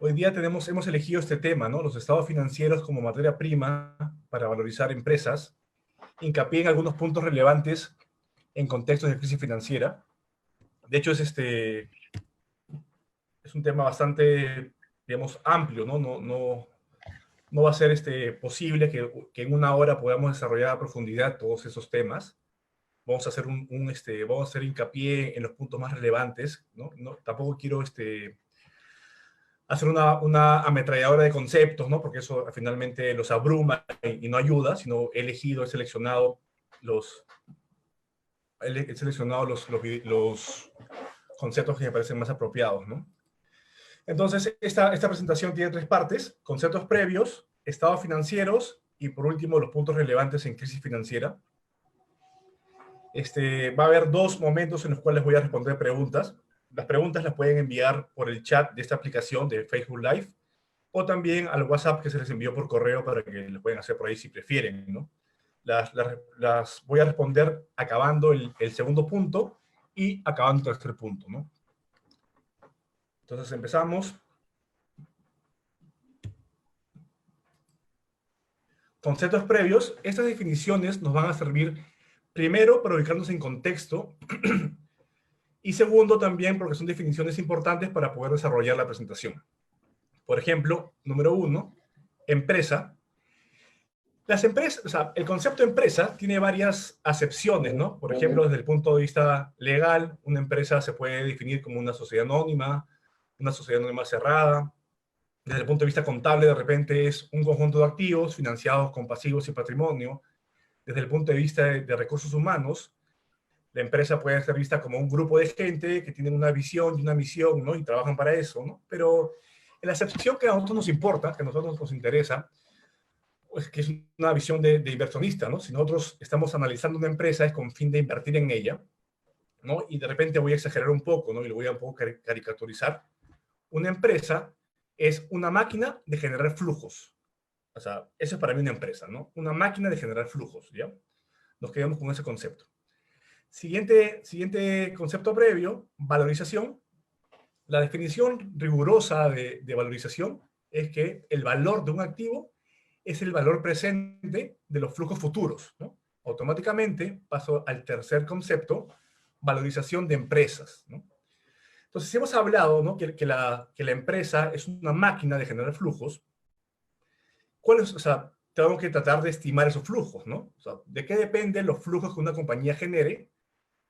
Hoy día hemos elegido este tema, ¿no? Los estados financieros como materia prima para valorizar empresas. Hincapié en algunos puntos relevantes en contextos de crisis financiera. De hecho, es un tema bastante, digamos, amplio, ¿no? No va a ser posible que en una hora podamos desarrollar a profundidad todos esos temas. Vamos a hacer vamos a hacer hincapié en los puntos más relevantes, ¿no? Tampoco quiero hacer una ametralladora de conceptos, ¿no? Porque eso finalmente los abruma y no ayuda, sino he elegido, los, he seleccionado los conceptos que me parecen más apropiados, ¿no? Entonces, esta presentación tiene tres partes: conceptos previos, estados financieros y, por último, los puntos relevantes en crisis financiera. Va a haber dos momentos en los cuales voy a responder preguntas. Las preguntas las pueden enviar por el chat de esta aplicación de Facebook Live o también al WhatsApp que se les envió por correo para que lo puedan hacer por ahí si prefieren, ¿no? Las voy a responder acabando el segundo punto y acabando el tercer punto, ¿no? Entonces empezamos. Conceptos previos. Estas definiciones nos van a servir primero para ubicarnos en contexto y segundo también porque son definiciones importantes para poder desarrollar la presentación. Por ejemplo, número uno, empresa. Las empresas, o sea, el concepto de empresa tiene varias acepciones, ¿no? Por ejemplo, desde el punto de vista legal, una empresa se puede definir como una sociedad anónima cerrada. Desde el punto de vista contable, de repente es un conjunto de activos financiados con pasivos y patrimonio. Desde el punto de vista de recursos humanos, la empresa puede ser vista como un grupo de gente que tienen una visión y una misión, ¿no? Y trabajan para eso, ¿no? Pero en la acepción que a nosotros nos importa, que a nosotros nos interesa, pues que es una visión de inversionista, ¿no? Si nosotros estamos analizando una empresa es con fin de invertir en ella, ¿no? Y de repente voy a exagerar un poco, ¿no? Y lo voy a un poco caricaturizar. Una empresa es una máquina de generar flujos. O sea, eso es para mí una empresa, ¿no? Una máquina de generar flujos, ¿ya? Nos quedamos con ese concepto. Siguiente concepto previo, valorización. La definición rigurosa de valorización es que el valor de un activo es el valor presente de los flujos futuros, ¿no? Automáticamente paso al tercer concepto, valorización de empresas, ¿no? Entonces, si hemos hablado, ¿no? que la empresa es una máquina de generar flujos, o sea, tengo que tratar de estimar esos flujos, ¿no? O sea, ¿de qué dependen los flujos que una compañía genere?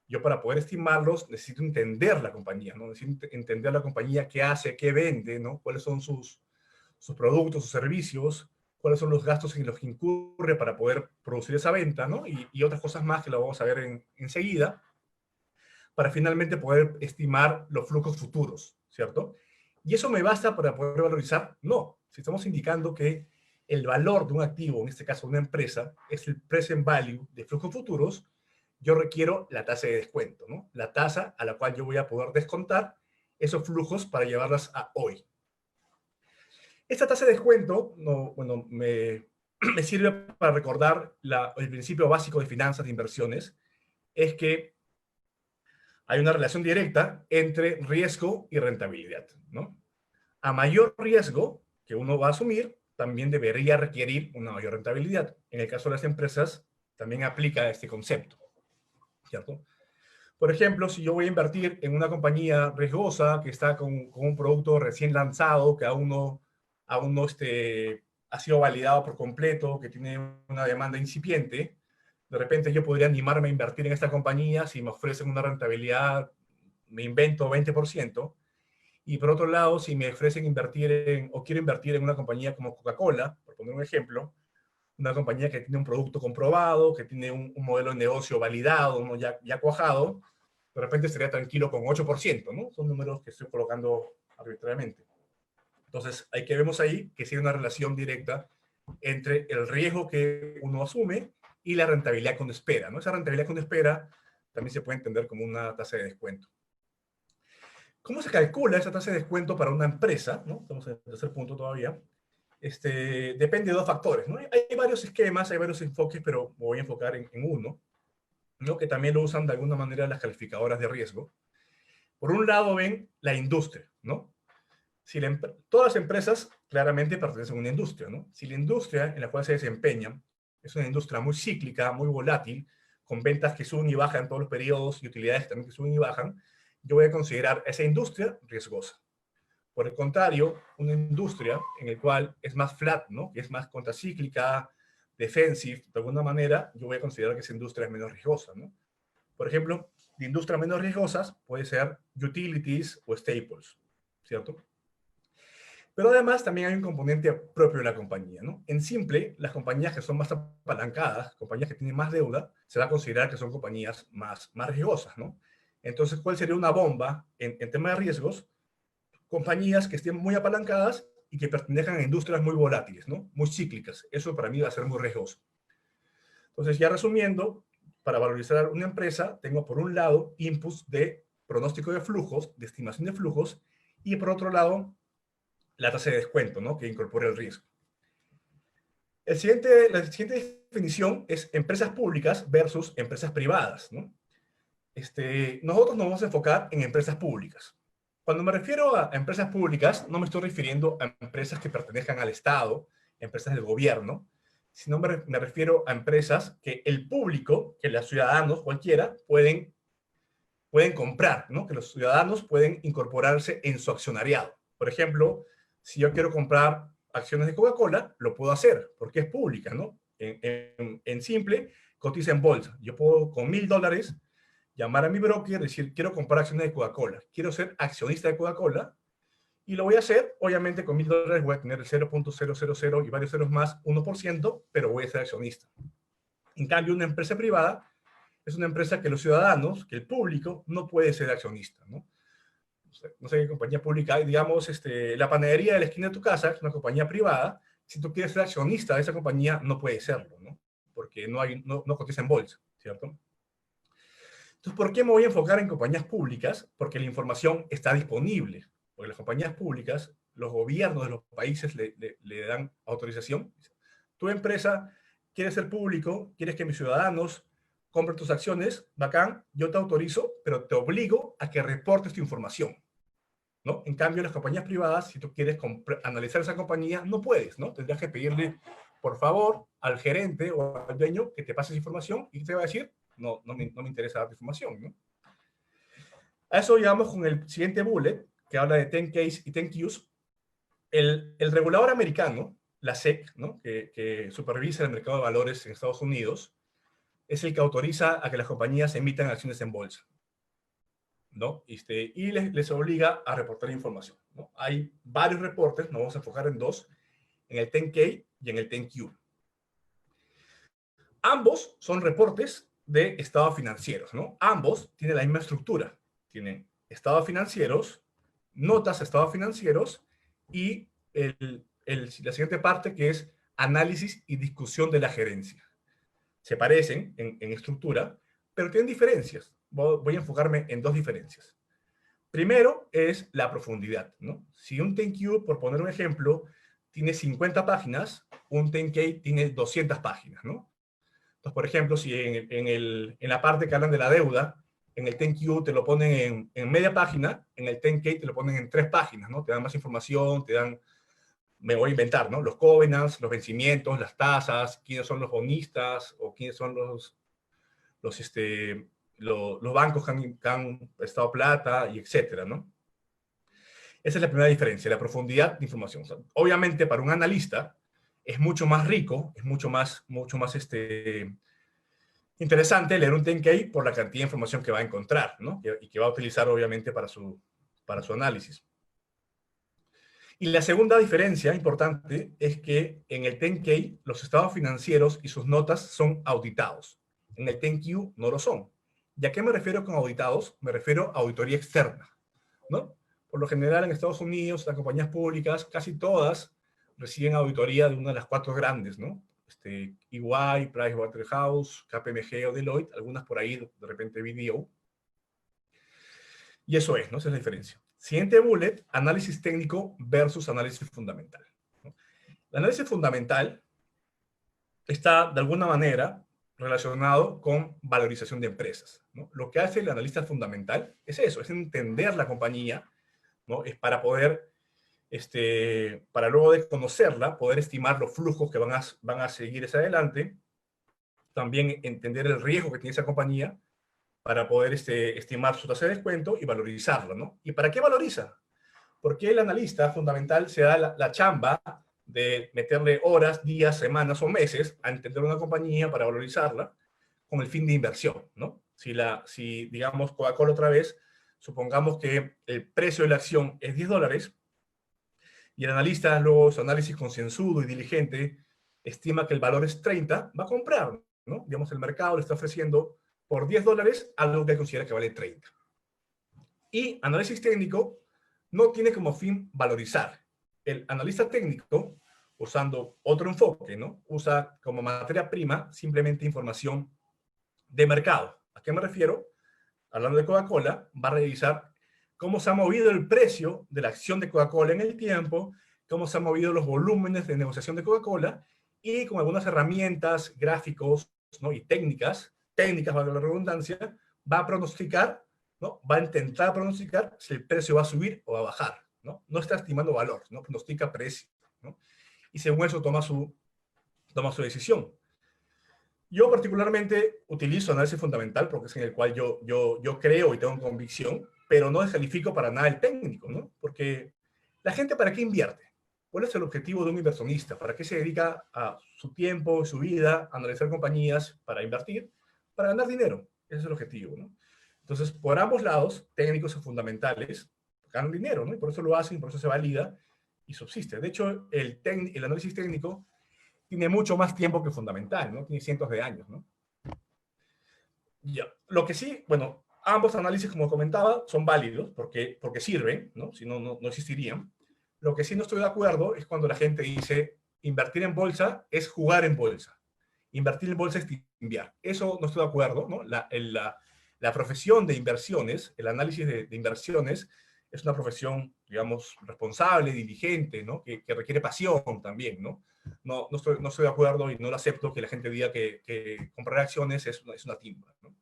Yo, para poder estimarlos, necesito entender la compañía, ¿no? Necesito entender la compañía, qué hace, qué vende, ¿no? Cuáles son sus productos, sus servicios, cuáles son los gastos en los que incurre para poder producir esa venta, ¿no? Y otras cosas más que lo vamos a ver enseguida, para finalmente poder estimar los flujos futuros, ¿cierto? ¿Y eso me basta para poder valorizar? No. Si estamos indicando que el valor de un activo, en este caso una empresa, es el present value de flujos futuros, yo requiero la tasa de descuento, ¿no? La tasa a la cual yo voy a poder descontar esos flujos para llevarlas a hoy. Esta tasa de descuento, no, bueno, me sirve para recordar el principio básico de finanzas de inversiones, es que hay una relación directa entre riesgo y rentabilidad, ¿no? A mayor riesgo que uno va a asumir, también debería requerir una mayor rentabilidad. En el caso de las empresas, también aplica este concepto, ¿cierto? Por ejemplo, si yo voy a invertir en una compañía riesgosa que está con un producto recién lanzado, que aún no ha sido validado por completo, que tiene una demanda incipiente, de repente yo podría animarme a invertir en esta compañía si me ofrecen una rentabilidad, me invento 20%, y por otro lado, si me ofrecen o quiero invertir en una compañía como Coca-Cola, por poner un ejemplo, una compañía que tiene un producto comprobado, que tiene un modelo de negocio validado, ¿no? ya cuajado, de repente estaría tranquilo con 8%, ¿no? Son números que estoy colocando arbitrariamente. Entonces, hay que vemos ahí que sí hay una relación directa entre el riesgo que uno asume y la rentabilidad que uno espera, ¿no? Esa rentabilidad que uno espera también se puede entender como una tasa de descuento. ¿Cómo se calcula esa tasa de descuento para una empresa? ¿No? Estamos en el tercer punto todavía. Depende de dos factores, ¿no? Hay varios esquemas, hay varios enfoques, pero me voy a enfocar en uno, ¿no? Que también lo usan de alguna manera las calificadoras de riesgo. Por un lado ven la industria, ¿no? Todas las empresas claramente pertenecen a una industria, ¿no? Si la industria en la cual se desempeñan es una industria muy cíclica, muy volátil, con ventas que suben y bajan en todos los periodos y utilidades también que suben y bajan, yo voy a considerar esa industria riesgosa. Por el contrario, una industria en la cual es más flat, ¿no? Que es más contracíclica, defensive, de alguna manera, yo voy a considerar que esa industria es menos riesgosa, ¿no? Por ejemplo, de industrias menos riesgosas puede ser utilities o staples, ¿cierto? Pero además también hay un componente propio de la compañía, ¿no? En simple, las compañías que son más apalancadas, compañías que tienen más deuda, se va a considerar que son compañías más riesgosas, ¿no? Entonces, ¿cuál sería una bomba en tema de riesgos? Compañías que estén muy apalancadas y que pertenezcan a industrias muy volátiles, ¿no? Muy cíclicas. Eso para mí va a ser muy riesgoso. Entonces, ya resumiendo, para valorizar una empresa, tengo por un lado inputs de pronóstico de flujos, de estimación de flujos, y por otro lado, la tasa de descuento, ¿no? Que incorpora el riesgo. La siguiente definición es empresas públicas versus empresas privadas, ¿no? Nosotros nos vamos a enfocar en empresas públicas. Cuando me refiero a empresas públicas, no me estoy refiriendo a empresas que pertenezcan al Estado, empresas del gobierno, sino me refiero a empresas que el público, que los ciudadanos, cualquiera, pueden comprar, ¿no? Que los ciudadanos pueden incorporarse en su accionariado. Por ejemplo, si yo quiero comprar acciones de Coca-Cola, lo puedo hacer porque es pública, ¿no? En simple, cotiza en bolsa. Yo puedo con $1000 llamar a mi broker y decir, quiero comprar acciones de Coca-Cola, quiero ser accionista de Coca-Cola, y lo voy a hacer, obviamente con $1000 voy a tener el 0.000 y varios ceros más, 1%, pero voy a ser accionista. En cambio, una empresa privada es una empresa que los ciudadanos, que el público, no puede ser accionista, ¿no? No sé qué compañía pública hay, digamos, la panadería de la esquina de tu casa es una compañía privada. Si tú quieres ser accionista de esa compañía, no puede serlo, ¿no? Porque no cotiza en bolsa, ¿cierto? Entonces, ¿por qué me voy a enfocar en compañías públicas? Porque la información está disponible. Porque las compañías públicas, los gobiernos de los países le dan autorización. Tu empresa quiere ser público, quieres que mis ciudadanos compren tus acciones, bacán, yo te autorizo, pero te obligo a que reportes tu información, ¿no? En cambio, las compañías privadas, si tú quieres analizar esa compañía, no puedes, ¿no? Tendrás que pedirle, por favor, al gerente o al dueño que te pase esa información y te va a decir, no me interesa dar información, ¿no? A eso llegamos con el siguiente bullet, que habla de 10Ks y 10Qs. El regulador americano, la SEC, ¿no? que supervisa el mercado de valores en Estados Unidos, es el que autoriza a que las compañías emitan acciones en bolsa, ¿no? Y les obliga a reportar información, ¿no? Hay varios reportes, nos vamos a enfocar en dos, en el 10K y en el 10Q. Ambos son reportes de estados financieros, ¿no? Ambos tienen la misma estructura. Tienen estados financieros, notas a estados financieros y la siguiente parte que es análisis y discusión de la gerencia. Se parecen en estructura, pero tienen diferencias. Voy a enfocarme en dos diferencias. Primero es la profundidad, ¿no? Si un 10Q, por poner un ejemplo, tiene 50 páginas, un 10K tiene 200 páginas, ¿no? Entonces, por ejemplo, si en la parte que hablan de la deuda, en el 10Q te lo ponen en media página, en el 10K te lo ponen en 3 páginas, ¿no? Te dan más información, me voy a inventar, ¿no? Los covenants, los vencimientos, las tasas, quiénes son los bonistas o quiénes son los, los bancos que han prestado plata y etcétera, ¿no? Esa es la primera diferencia, la profundidad de información. O sea, obviamente, para un analista es mucho más rico, es mucho más interesante leer un 10K por la cantidad de información que va a encontrar, ¿no? Y que va a utilizar, obviamente, para su análisis. Y la segunda diferencia importante es que en el 10K los estados financieros y sus notas son auditados. En el 10Q no lo son. ¿Y a qué me refiero con auditados? Me refiero a auditoría externa, ¿no? Por lo general en Estados Unidos, las compañías públicas, casi todas reciben auditoría de una de las 4 grandes, ¿no? EY, Pricewaterhouse, KPMG o Deloitte, algunas por ahí, de repente BDO. Y eso es, ¿no? Esa es la diferencia. Siguiente bullet, análisis técnico versus análisis fundamental, ¿no? El análisis fundamental está, de alguna manera, relacionado con valorización de empresas, ¿no? Lo que hace el analista fundamental es eso, es entender la compañía, ¿no? Es para poder para luego de conocerla, poder estimar los flujos que van a seguir hacia adelante, también entender el riesgo que tiene esa compañía para poder estimar su tasa de descuento y valorizarla, ¿no? ¿Y para qué valoriza? Porque el analista fundamental se da la chamba de meterle horas, días, semanas o meses a entender una compañía para valorizarla con el fin de inversión, ¿no? Si digamos, Coca-Cola otra vez, supongamos que el precio de la acción es $10 y el analista, luego su análisis concienzudo y diligente, estima que el valor es 30, va a comprar, ¿no? Digamos, el mercado le está ofreciendo por $10 algo que considera que vale 30. Y análisis técnico no tiene como fin valorizar. El analista técnico, usando otro enfoque, ¿no? Usa como materia prima simplemente información de mercado. ¿A qué me refiero? Hablando de Coca-Cola, va a revisar cómo se ha movido el precio de la acción de Coca-Cola en el tiempo, cómo se han movido los volúmenes de negociación de Coca-Cola y con algunas herramientas, gráficos, ¿no? Y técnicas, valga la redundancia, va a pronosticar, ¿no? Va a intentar pronosticar si el precio va a subir o va a bajar, ¿no? No está estimando valor, ¿no? Pronostica precio, ¿no? Y según eso toma su decisión. Yo particularmente utilizo análisis fundamental porque es en el cual yo creo y tengo convicción, pero no descalifico para nada el técnico, ¿no? Porque la gente, ¿para qué invierte? ¿Cuál es el objetivo de un inversionista? ¿Para qué se dedica a su tiempo, su vida, a analizar compañías para invertir? Para ganar dinero. Ese es el objetivo, ¿no? Entonces, por ambos lados, técnicos y fundamentales ganan dinero, ¿no? Y por eso lo hacen, por eso se valida y subsiste. De hecho, el análisis técnico tiene mucho más tiempo que fundamental, ¿no? Tiene cientos de años, ¿no? Ya. Lo que sí, bueno, ambos análisis, como comentaba, son válidos porque sirven, ¿no? Si no, no existirían. Lo que sí no estoy de acuerdo es cuando la gente dice invertir en bolsa es jugar en bolsa. Invertir en bolsa es timbiar. Eso no estoy de acuerdo, ¿no? La profesión de inversiones, el análisis de inversiones, es una profesión, digamos, responsable, diligente, ¿no? Que requiere pasión también, ¿no? No estoy de acuerdo y no lo acepto que la gente diga que comprar acciones es una timba, ¿no?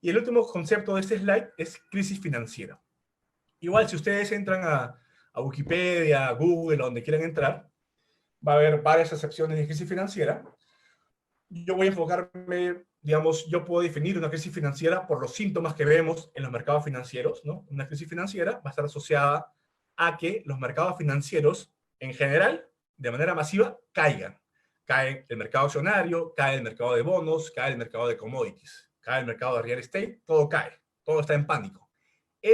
Y el último concepto de este slide es crisis financiera. Igual, si ustedes entran a Wikipedia, a Google, a donde quieran entrar, va a haber varias excepciones de crisis financiera. Yo voy a enfocarme, digamos, yo puedo definir una crisis financiera por los síntomas que vemos en los mercados financieros, ¿no? Una crisis financiera va a estar asociada a que los mercados financieros, en general, de manera masiva, caigan. Cae el mercado accionario, cae el mercado de bonos, cae el mercado de commodities, cae el mercado de real estate, todo cae, todo está en pánico.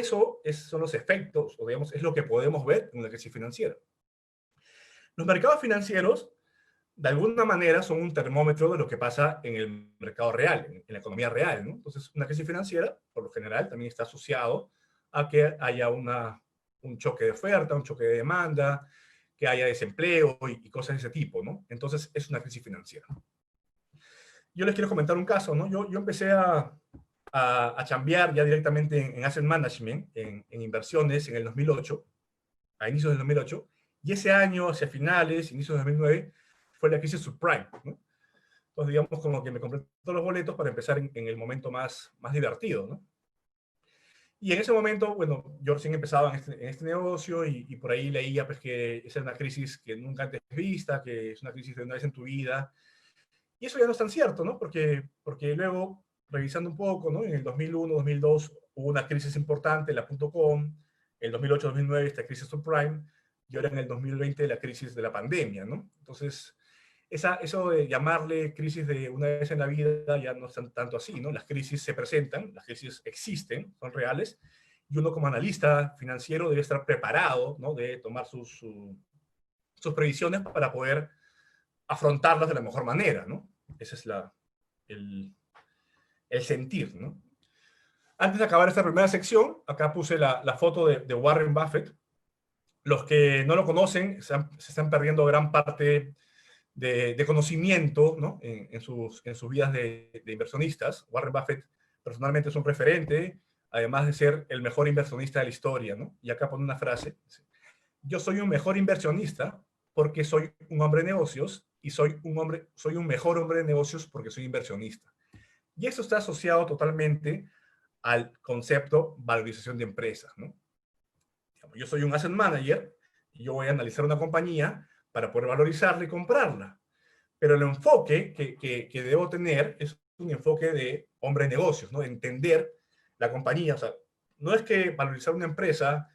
Son los efectos, o digamos, es lo que podemos ver en una crisis financiera. Los mercados financieros de alguna manera son un termómetro de lo que pasa en el mercado real, en la economía real, ¿no? Entonces, una crisis financiera, por lo general, también está asociado a que haya un choque de oferta, un choque de demanda, que haya desempleo y cosas de ese tipo, ¿no? Entonces, es una crisis financiera. Yo les quiero comentar un caso, ¿no? Yo empecé a chambear ya directamente en asset management, en inversiones, en el 2008, a inicios del 2008, y ese año, hacia finales, inicios del 2009, fue la crisis subprime, ¿no? Entonces, digamos, como que me compré todos los boletos para empezar en el momento más divertido, ¿no? Y en ese momento, bueno, yo recién empezaba en este negocio y por ahí leía pues, que esa es una crisis que nunca antes vista, que es una crisis de una vez en tu vida. Y eso ya no es tan cierto, ¿no? Porque luego, revisando un poco, ¿no? En el 2001, 2002 hubo una crisis importante, la .com, el 2008, 2009 esta crisis subprime, y ahora en el 2020 la crisis de la pandemia, ¿no? Entonces, eso de llamarle crisis de una vez en la vida ya no es tanto así, ¿no? Las crisis se presentan, las crisis existen, son reales, y uno como analista financiero debe estar preparado, ¿no? Debe tomar sus previsiones para poder afrontarlas de la mejor manera, ¿no? Ese es el, el sentir, ¿no? Antes de acabar esta primera sección, acá puse la foto de Warren Buffett. Los que no lo conocen se están perdiendo gran parte de conocimiento, ¿no? En sus vidas de inversionistas. Warren Buffett personalmente es un referente, además de ser el mejor inversionista de la historia, ¿no? Y acá pone una frase: yo soy un mejor inversionista porque soy un hombre de negocios y soy un mejor hombre de negocios porque soy inversionista. Y eso está asociado totalmente al concepto valorización de empresas, ¿no? Yo soy un asset manager Yo voy a analizar una compañía para poder valorizarla y comprarla. Pero el enfoque que debo tener es un enfoque de hombre de negocios, ¿no? Entender la compañía. O sea, no es que valorizar una empresa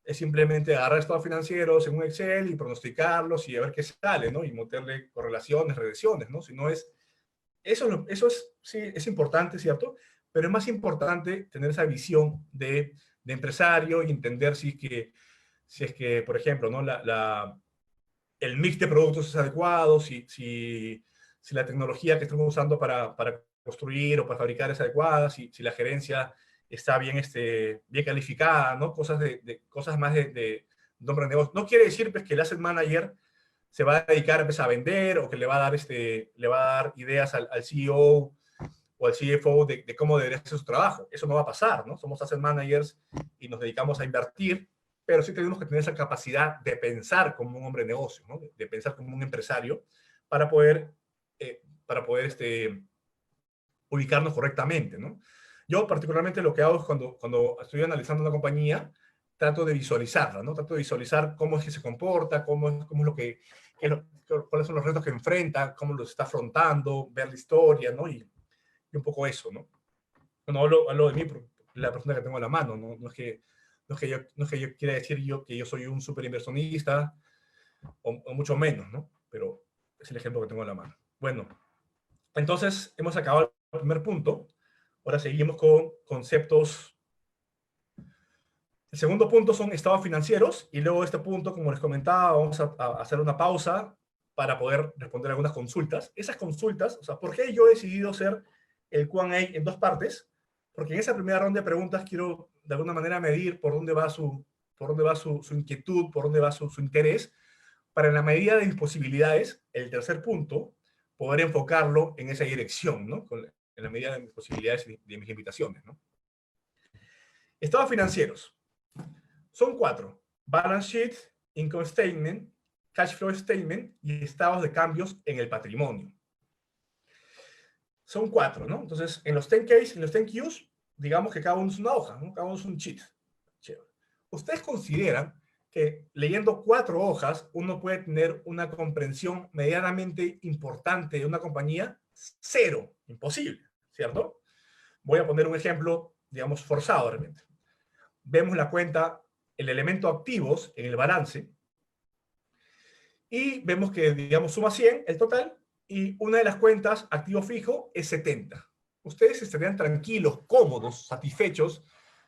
es simplemente agarrar estados financieros en un Excel y pronosticarlos y a ver qué sale, ¿no? Y meterle correlaciones, regresiones, ¿no? Sino es, eso es, sí, es importante, ¿cierto? Pero es más importante tener esa visión de empresario y entender si es que, por ejemplo, ¿no? El mix de productos es adecuado, si la tecnología que estamos usando para construir o para fabricar es adecuada, si la gerencia está bien, bien calificada, ¿no? Cosas más de nombre de negocio. No quiere decir pues, que el asset manager se va a dedicar pues, a vender o que le va a dar, le va a dar ideas al CEO o al CFO de cómo debería ser su trabajo. Eso no va a pasar, ¿no? Somos asset managers y nos dedicamos a invertir, pero sí tenemos que tener esa capacidad de pensar como un hombre de negocio, ¿no? De pensar como un empresario para poder ubicarnos correctamente, ¿no? Yo particularmente lo que hago es cuando estoy analizando una compañía, trato de visualizarla, ¿no? Trato de visualizar cómo es que se comporta, cómo es lo cuáles son los retos que enfrenta, cómo los está afrontando, ver la historia, ¿no? Y un poco eso, ¿no? No hablo de mí, la persona que tengo a la mano, ¿no? No es que yo quiera decir que yo soy un super inversionista, o mucho menos, ¿no? Pero es el ejemplo que tengo a la mano. Bueno, entonces hemos acabado el primer punto. Ahora seguimos con conceptos. El segundo punto son estados financieros y luego de este punto, como les comentaba, vamos a hacer una pausa para poder responder algunas consultas. Esas consultas, o sea, ¿por qué yo he decidido hacer el Q&A en dos partes? Porque en esa primera ronda de preguntas quiero de alguna manera medir por dónde va su inquietud, por dónde va su interés, para en la medida de mis posibilidades, el tercer punto, poder enfocarlo en esa dirección, ¿no? En la medida de mis posibilidades y de mis limitaciones, ¿no? Estados financieros. Son cuatro: balance sheet, income statement, cash flow statement y estados de cambios en el patrimonio. Son cuatro, ¿no? Entonces, en los 10Ks, en los 10Qs, digamos que cada uno es una hoja, ¿no? Cada uno es un sheet. Chévere. ¿Ustedes consideran que leyendo cuatro hojas uno puede tener una comprensión medianamente importante de una compañía? Cero, imposible, ¿cierto? Voy a poner un ejemplo, digamos, forzado realmente. Vemos la cuenta, el elemento activos en el balance, y vemos que, digamos, suma 100 el total, y una de las cuentas, activo fijo, es 70. Ustedes estarían tranquilos, cómodos, satisfechos,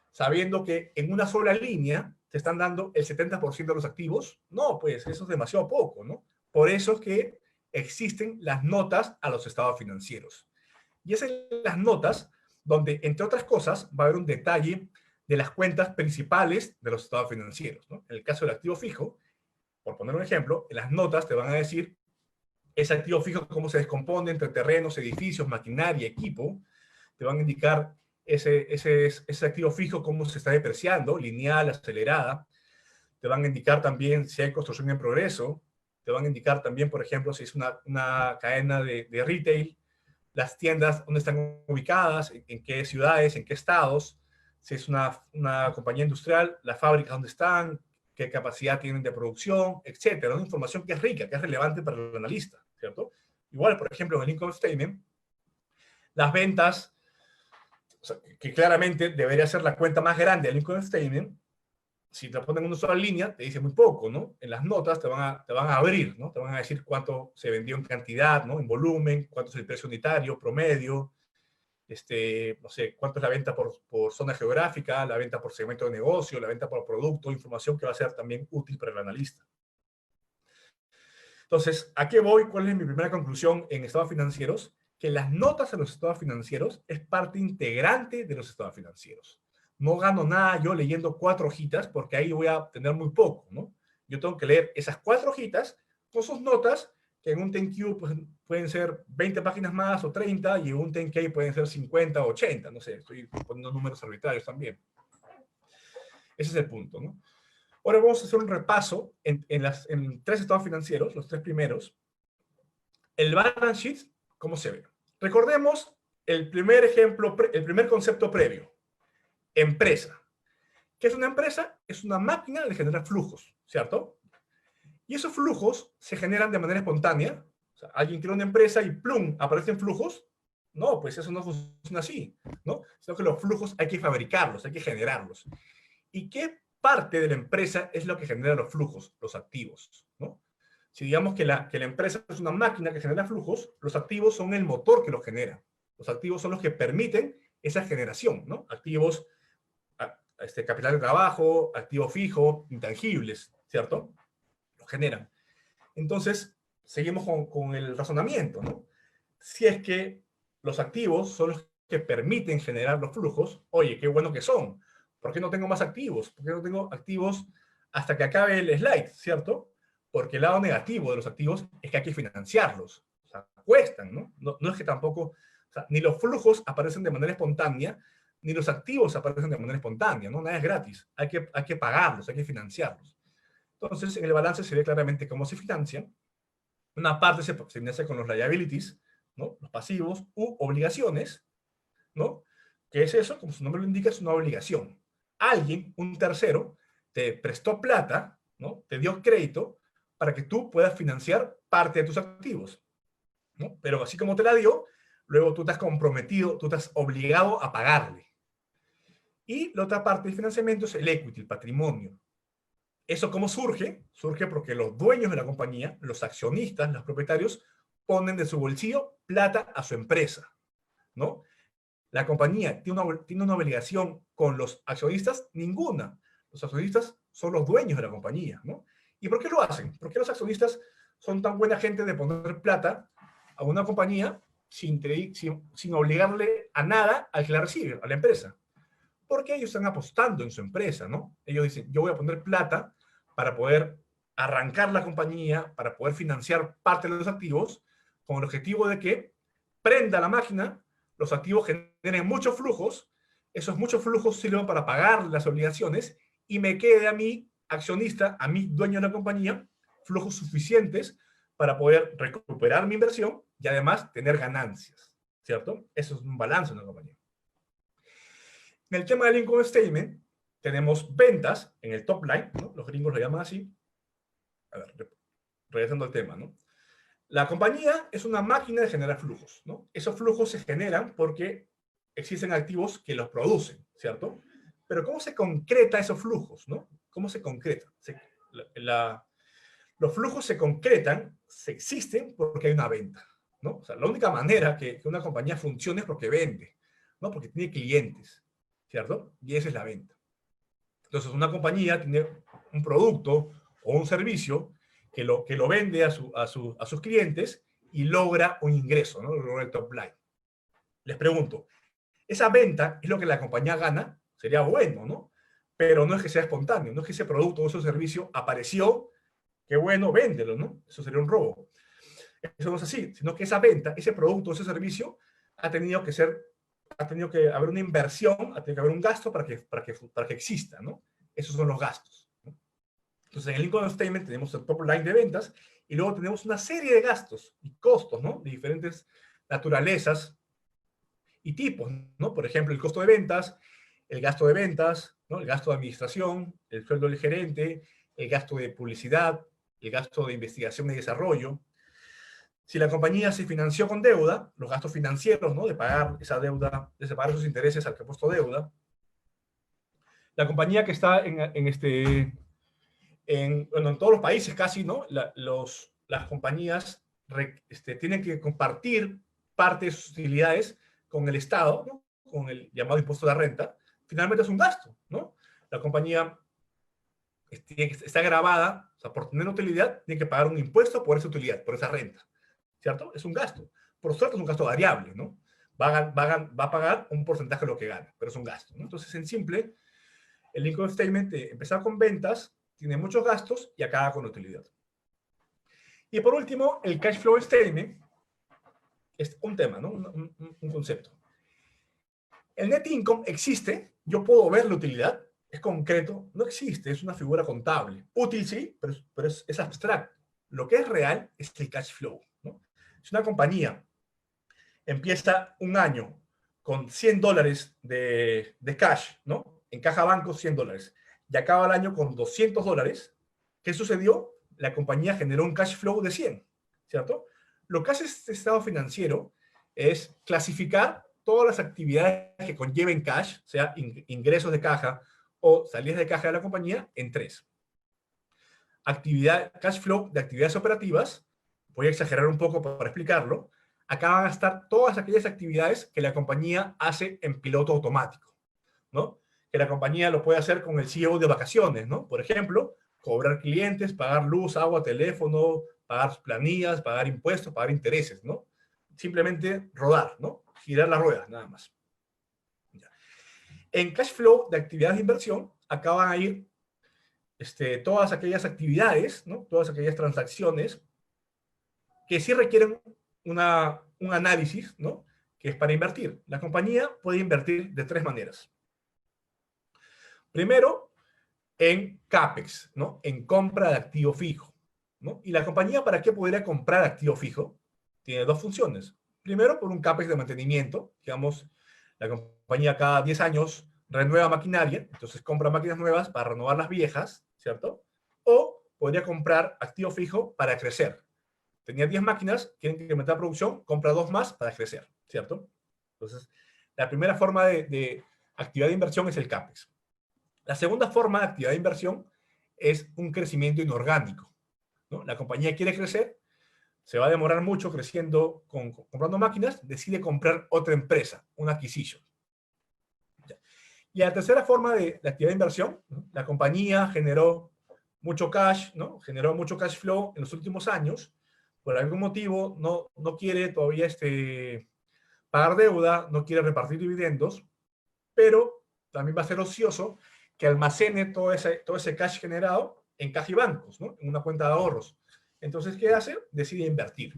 sabiendo que en una sola línea te están dando el 70% de los activos. No, pues eso es demasiado poco, ¿no? Por eso es que existen las notas a los estados financieros. Y es en las notas donde, entre otras cosas, va a haber un detalle de las cuentas principales de los estados financieros, ¿no? En el caso del activo fijo, por poner un ejemplo, en las notas te van a decir ese activo fijo, cómo se descompone entre terrenos, edificios, maquinaria, equipo. Te van a indicar ese activo fijo, cómo se está depreciando, lineal, acelerada. Te van a indicar también si hay construcción en progreso. Te van a indicar también, por ejemplo, si es una cadena de retail, las tiendas, dónde están ubicadas, en qué ciudades, en qué estados. Si es una compañía industrial, las fábricas dónde están, qué capacidad tienen de producción, etcétera. Una información que es rica, que es relevante para el analista, ¿cierto? Igual, por ejemplo, en el income statement, las ventas, o sea, que claramente debería ser la cuenta más grande del income statement, si te ponen una sola línea, te dice muy poco, ¿no? En las notas te van a abrir, ¿no? Te van a decir cuánto se vendió en cantidad, ¿no? En volumen, cuánto es el precio unitario, promedio, no sé, cuánto es la venta por zona geográfica, la venta por segmento de negocio, la venta por producto, información que va a ser también útil para el analista. Entonces, ¿a qué voy? ¿Cuál es mi primera conclusión en estados financieros? Que las notas en los estados financieros es parte integrante de los estados financieros. No gano nada yo leyendo cuatro hojitas porque ahí voy a tener muy poco, ¿no? Yo tengo que leer esas cuatro hojitas con sus notas, que en un 10Q pues, pueden ser 20 páginas más o 30, y en un 10K pueden ser 50 o 80, no sé, estoy poniendo números arbitrarios también. Ese es el punto, ¿no? Ahora vamos a hacer un repaso en tres estados financieros, los tres primeros. El balance sheet, ¿cómo se ve? Recordemos el primer ejemplo, el primer concepto previo. Empresa. ¿Qué es una empresa? Es una máquina de generar flujos, ¿cierto? Y esos flujos se generan de manera espontánea. O sea, alguien crea una empresa y ¡plum! Aparecen flujos. No, pues eso no funciona así, ¿no? Sino que los flujos hay que fabricarlos, hay que generarlos. ¿Y qué parte de la empresa es lo que genera los flujos? Los activos, ¿no? Si digamos que la empresa es una máquina que genera flujos, los activos son el motor que los genera. Los activos son los que permiten esa generación, ¿no? Activos, capital de trabajo, activo fijo, intangibles, ¿cierto? Lo generan. Entonces, seguimos con el razonamiento, ¿no? Si es que los activos son los que permiten generar los flujos, oye, qué bueno que son. ¿Por qué no tengo más activos? ¿Por qué no tengo activos hasta que acabe el slide, ¿cierto? Porque el lado negativo de los activos es que hay que financiarlos. O sea, cuestan, ¿no? No es que tampoco, o sea, ni los flujos aparecen de manera espontánea, ni los activos aparecen de manera espontánea, ¿no? Nada es gratis. Hay que pagarlos, hay que financiarlos. Entonces, en el balance se ve claramente cómo se financia. Una parte se financia con los liabilities, ¿no? Los pasivos u obligaciones, ¿no? ¿Qué es eso? Como su nombre lo indica, es una obligación. Alguien, un tercero, te prestó plata, ¿no? Te dio crédito para que tú puedas financiar parte de tus activos, ¿no? Pero así como te la dio, luego tú te has comprometido, tú te has obligado a pagarle. Y la otra parte del financiamiento es el equity, el patrimonio. ¿Eso cómo surge? Surge porque los dueños de la compañía, los accionistas, los propietarios, ponen de su bolsillo plata a su empresa, ¿no? La compañía tiene una obligación con los accionistas, ninguna. Los accionistas son los dueños de la compañía, ¿no? ¿Y por qué lo hacen? ¿Por qué los accionistas son tan buena gente de poner plata a una compañía sin obligarle a nada al que la recibe, a la empresa? Porque ellos están apostando en su empresa, ¿no? Ellos dicen, yo voy a poner plata para poder arrancar la compañía, para poder financiar parte de los activos, con el objetivo de que prenda la máquina, los activos generen muchos flujos, esos muchos flujos sirven para pagar las obligaciones y me quede a mí, accionista, a mí, dueño de la compañía, flujos suficientes para poder recuperar mi inversión y además tener ganancias, ¿cierto? Eso es un balance en una compañía. En el tema del income statement, tenemos ventas en el top line, ¿no? Los gringos lo llaman así. A ver, regresando al tema, ¿no? La compañía es una máquina de generar flujos, ¿no? Esos flujos se generan porque existen activos que los producen, ¿cierto? Pero ¿cómo se concreta esos flujos, no? ¿Cómo se concreta? Los flujos se concretan, se existen porque hay una venta, ¿no? O sea, la única manera que una compañía funcione es porque vende, ¿no? Porque tiene clientes, ¿cierto? Y esa es la venta. Entonces, una compañía tiene un producto o un servicio que lo vende a sus clientes y logra un ingreso, ¿no? Logra el top line. Les pregunto, ¿esa venta es lo que la compañía gana? Sería bueno, ¿no? Pero no es que sea espontáneo, no es que ese producto o ese servicio apareció, qué bueno, véndelo, ¿no? Eso sería un robo. Eso no es así, sino que esa venta, ese producto o ese servicio ha tenido que haber una inversión, ha tenido que haber un gasto para que exista, ¿no? Esos son los gastos, ¿no? Entonces, en el income statement tenemos el top line de ventas y luego tenemos una serie de gastos y costos, ¿no? De diferentes naturalezas y tipos, ¿no? Por ejemplo, el costo de ventas, el gasto de ventas, ¿no? El gasto de administración, el sueldo del gerente, el gasto de publicidad, el gasto de investigación y desarrollo. Si la compañía se financió con deuda, los gastos financieros, ¿no? De pagar esa deuda, de separar esos intereses al que ha puesto deuda. La compañía que está bueno, en todos los países casi, ¿no? Las compañías tienen que compartir parte de sus utilidades con el Estado, ¿no? Con el llamado impuesto de renta. Finalmente es un gasto, ¿no? La compañía está grabada, o sea, por tener utilidad, tiene que pagar un impuesto por esa utilidad, por esa renta, ¿cierto? Es un gasto. Por suerte es un gasto variable, ¿no? Va a pagar un porcentaje de lo que gana, pero es un gasto, ¿no? Entonces, en simple, el income statement empezar con ventas, tiene muchos gastos y acaba con utilidad. Y por último, el cash flow statement es un tema, ¿no? Un concepto. El net income existe, yo puedo ver la utilidad, es concreto, no existe, es una figura contable. Útil sí, pero es abstracto. Lo que es real es el cash flow, ¿no? Si una compañía empieza un año con $100 de cash, ¿no? En caja banco $100, y acaba el año con $200, ¿qué sucedió? la compañía generó un cash flow de 100, ¿cierto? Lo que hace este estado financiero es clasificar todas las actividades que conlleven cash, sea ingresos de caja o salidas de caja de la compañía, en tres. Cash flow de actividades operativas, voy a exagerar un poco para explicarlo. Acá van a estar todas aquellas actividades que la compañía hace en piloto automático, ¿no? Que la compañía lo puede hacer con el CEO de vacaciones, ¿no? Por ejemplo, cobrar clientes, pagar luz, agua, teléfono, pagar planillas, pagar impuestos, pagar intereses, ¿no? Simplemente rodar, ¿no? Girar las ruedas, nada más. Ya. En cash flow de actividades de inversión, acá van a ir todas aquellas actividades, ¿no? Todas aquellas transacciones que sí requieren un análisis, ¿no? Que es para invertir. La compañía puede invertir de tres maneras. Primero, en CAPEX, ¿no? En compra de activo fijo, ¿no? ¿Y la compañía para qué podría comprar activo fijo? Tiene dos funciones. Primero, por un CAPEX de mantenimiento. Digamos, la compañía cada 10 años renueva maquinaria, entonces compra máquinas nuevas para renovar las viejas, ¿cierto? O podría comprar activo fijo para crecer. Tenía 10 máquinas, quieren incrementar la producción, compra 2 más para crecer, ¿cierto? Entonces, la primera forma de actividad de inversión es el CAPEX. La segunda forma de actividad de inversión es un crecimiento inorgánico, ¿no? La compañía quiere crecer, se va a demorar mucho creciendo, comprando máquinas, decide comprar otra empresa, una acquisition. Y la tercera forma de actividad de inversión, ¿no? La compañía generó mucho cash, ¿no? Generó mucho cash flow en los últimos años, por algún motivo no quiere todavía pagar deuda, no quiere repartir dividendos, pero también va a ser ocioso que almacene todo ese cash generado en caja y bancos, ¿no? En una cuenta de ahorros. Entonces, ¿qué hace? Decide invertir.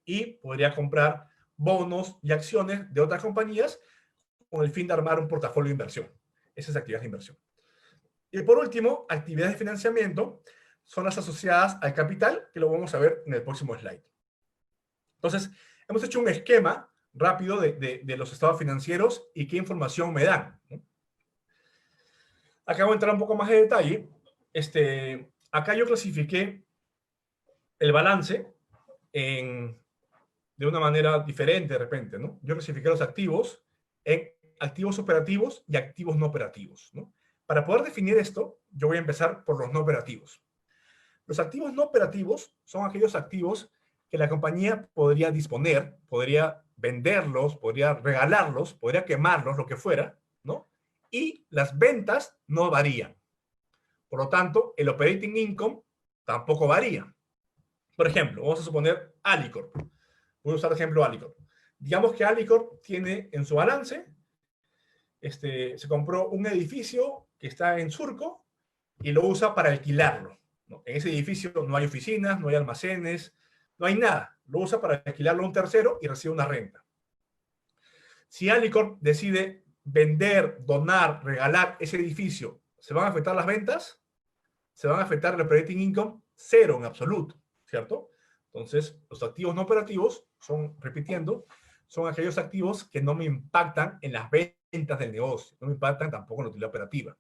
Y podría comprar bonos y acciones de otras compañías con el fin de armar un portafolio de inversión. Esa es actividad de inversión. Y por último, actividades de financiamiento son las asociadas al capital, que lo vamos a ver en el próximo slide. Entonces, hemos hecho un esquema rápido de los estados financieros y qué información me dan, ¿no? Acá voy a entrar un poco más de detalle. Acá yo clasifiqué el balance de una manera diferente de repente, ¿no? Yo clasifiqué los activos en activos operativos y activos no operativos, ¿no? Para poder definir esto, yo voy a empezar por los no operativos. Los activos no operativos son aquellos activos que la compañía podría disponer, podría venderlos, podría regalarlos, podría quemarlos, lo que fuera, ¿no? Y las ventas no varían. Por lo tanto, el operating income tampoco varía. Por ejemplo, vamos a suponer Alicorp. Voy a usar el ejemplo Alicorp. Digamos que Alicorp tiene en su balance, se compró un edificio que está en Surco y lo usa para alquilarlo, ¿no? En ese edificio no hay oficinas, no hay almacenes, no hay nada. Lo usa para alquilarlo a un tercero y recibe una renta. Si Alicorp decide vender, donar, regalar ese edificio, ¿se van a afectar las ventas? ¿Se van a afectar el operating income? Cero en absoluto, ¿cierto? Entonces, los activos no operativos son, repitiendo, son aquellos activos que no me impactan en las ventas del negocio, no me impactan tampoco en la utilidad operativa.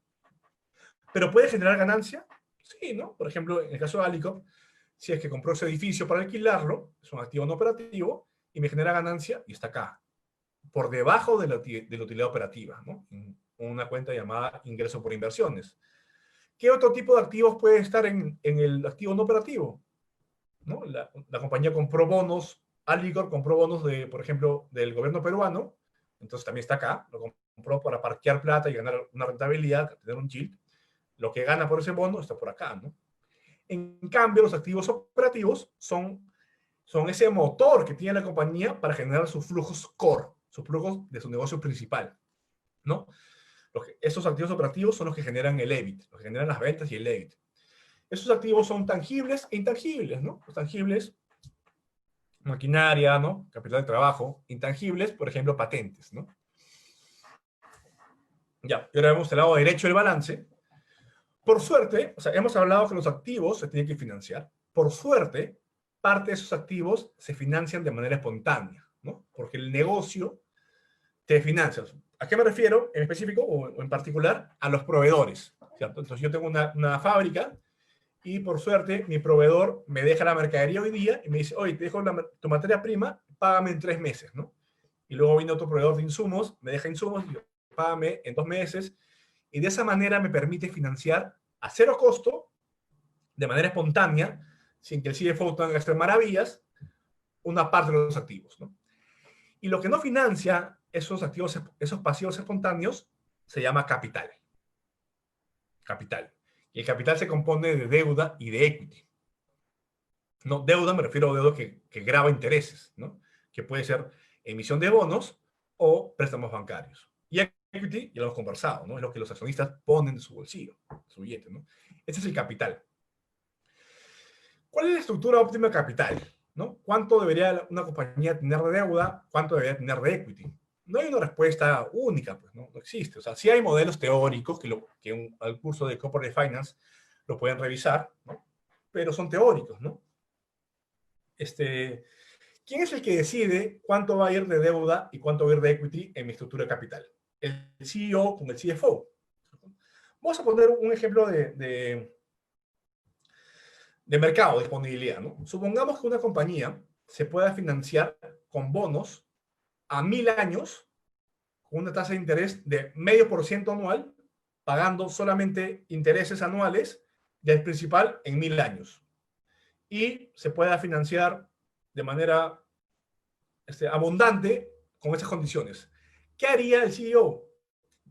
¿Pero puede generar ganancia? Sí, ¿no? Por ejemplo, en el caso de Alicorp, si es que compró ese edificio para alquilarlo, es un activo no operativo, y me genera ganancia, y está acá, por debajo de la utilidad operativa, ¿no? En una cuenta llamada ingreso por inversiones. ¿Qué otro tipo de activos puede estar en el activo no operativo? ¿No? La compañía compró bonos, Alicorp compró bonos, por ejemplo, del gobierno peruano, entonces también está acá, lo compró para parquear plata y ganar una rentabilidad, tener un yield. Lo que gana por ese bono está por acá, ¿no? En cambio, los activos operativos son ese motor que tiene la compañía para generar sus flujos core, sus flujos de su negocio principal, ¿no? Esos activos operativos son los que generan el EBIT, los que generan las ventas y el EBIT. Esos activos son tangibles e intangibles, ¿no? Los tangibles, maquinaria, ¿no? Capital de trabajo. Intangibles, por ejemplo, patentes, ¿no? Ya, y ahora vemos el lado derecho del balance. Por suerte, o sea, hemos hablado que los activos se tienen que financiar. Por suerte, parte de esos activos se financian de manera espontánea, ¿no? Porque el negocio te financia. ¿A qué me refiero en específico o en particular? A los proveedores, ¿cierto? Entonces yo tengo una fábrica y por suerte mi proveedor me deja la mercadería hoy día y me dice, oye, te dejo tu materia prima, págame en 3 meses, ¿no? Y luego viene otro proveedor de insumos, me deja insumos, y págame en 2 meses, y de esa manera me permite financiar a cero costo, de manera espontánea, sin que el CFO tenga que hacer maravillas, una parte de los activos, ¿no? Y lo que no financia esos activos, esos pasivos espontáneos, se llama capital. Capital. Y el capital se compone de deuda y de equity. No, deuda me refiero a deuda que grava intereses, ¿no? Que puede ser emisión de bonos o préstamos bancarios. Y equity, ya lo hemos conversado, ¿no? Es lo que los accionistas ponen de su bolsillo, su billete, ¿no? Ese es el capital. ¿Cuál es la estructura óptima de capital? ¿No? ¿Cuánto debería una compañía tener de deuda? ¿Cuánto debería tener de equity? No hay una respuesta única, pues, ¿no? No existe. O sea, sí hay modelos teóricos que al curso de Corporate Finance lo pueden revisar, ¿no? Pero son teóricos, ¿no? ¿Quién es el que decide cuánto va a ir de deuda y cuánto va a ir de equity en mi estructura de capital? El CEO con el CFO. Vamos a poner un ejemplo de mercado, de disponibilidad, ¿no? Supongamos que una compañía se pueda financiar con bonos a 1000 años, con una tasa de interés de 0,5% anual, pagando solamente intereses anuales del principal en 1000 años. Y se pueda financiar de manera abundante con esas condiciones. ¿Qué haría el CEO?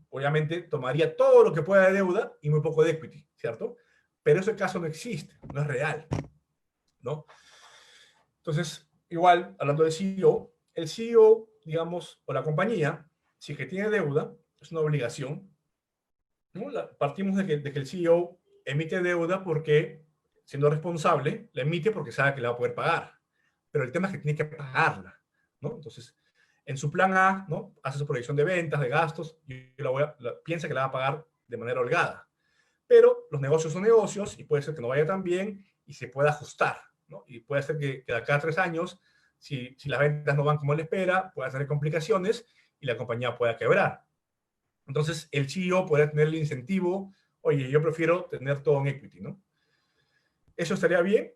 Obviamente tomaría todo lo que pueda de deuda y muy poco de equity, ¿cierto? Pero ese caso no existe, no es real, ¿no? Entonces, igual, hablando de CEO, el CEO, digamos, o la compañía, si es que tiene deuda, es una obligación, ¿no? Partimos de que el CEO emite deuda porque, siendo responsable, la emite porque sabe que la va a poder pagar. Pero el tema es que tiene que pagarla, ¿no? Entonces, en su plan A, ¿no? Hace su proyección de ventas, de gastos, y piensa que la va a pagar de manera holgada. Pero los negocios son negocios y puede ser que no vaya tan bien y se pueda ajustar, ¿no? Y puede ser que de acá a 3 años, si las ventas no van como él espera, pueda tener complicaciones y la compañía pueda quebrar. Entonces, el CEO podría tener el incentivo, oye, yo prefiero tener todo en equity, ¿no? ¿Eso estaría bien?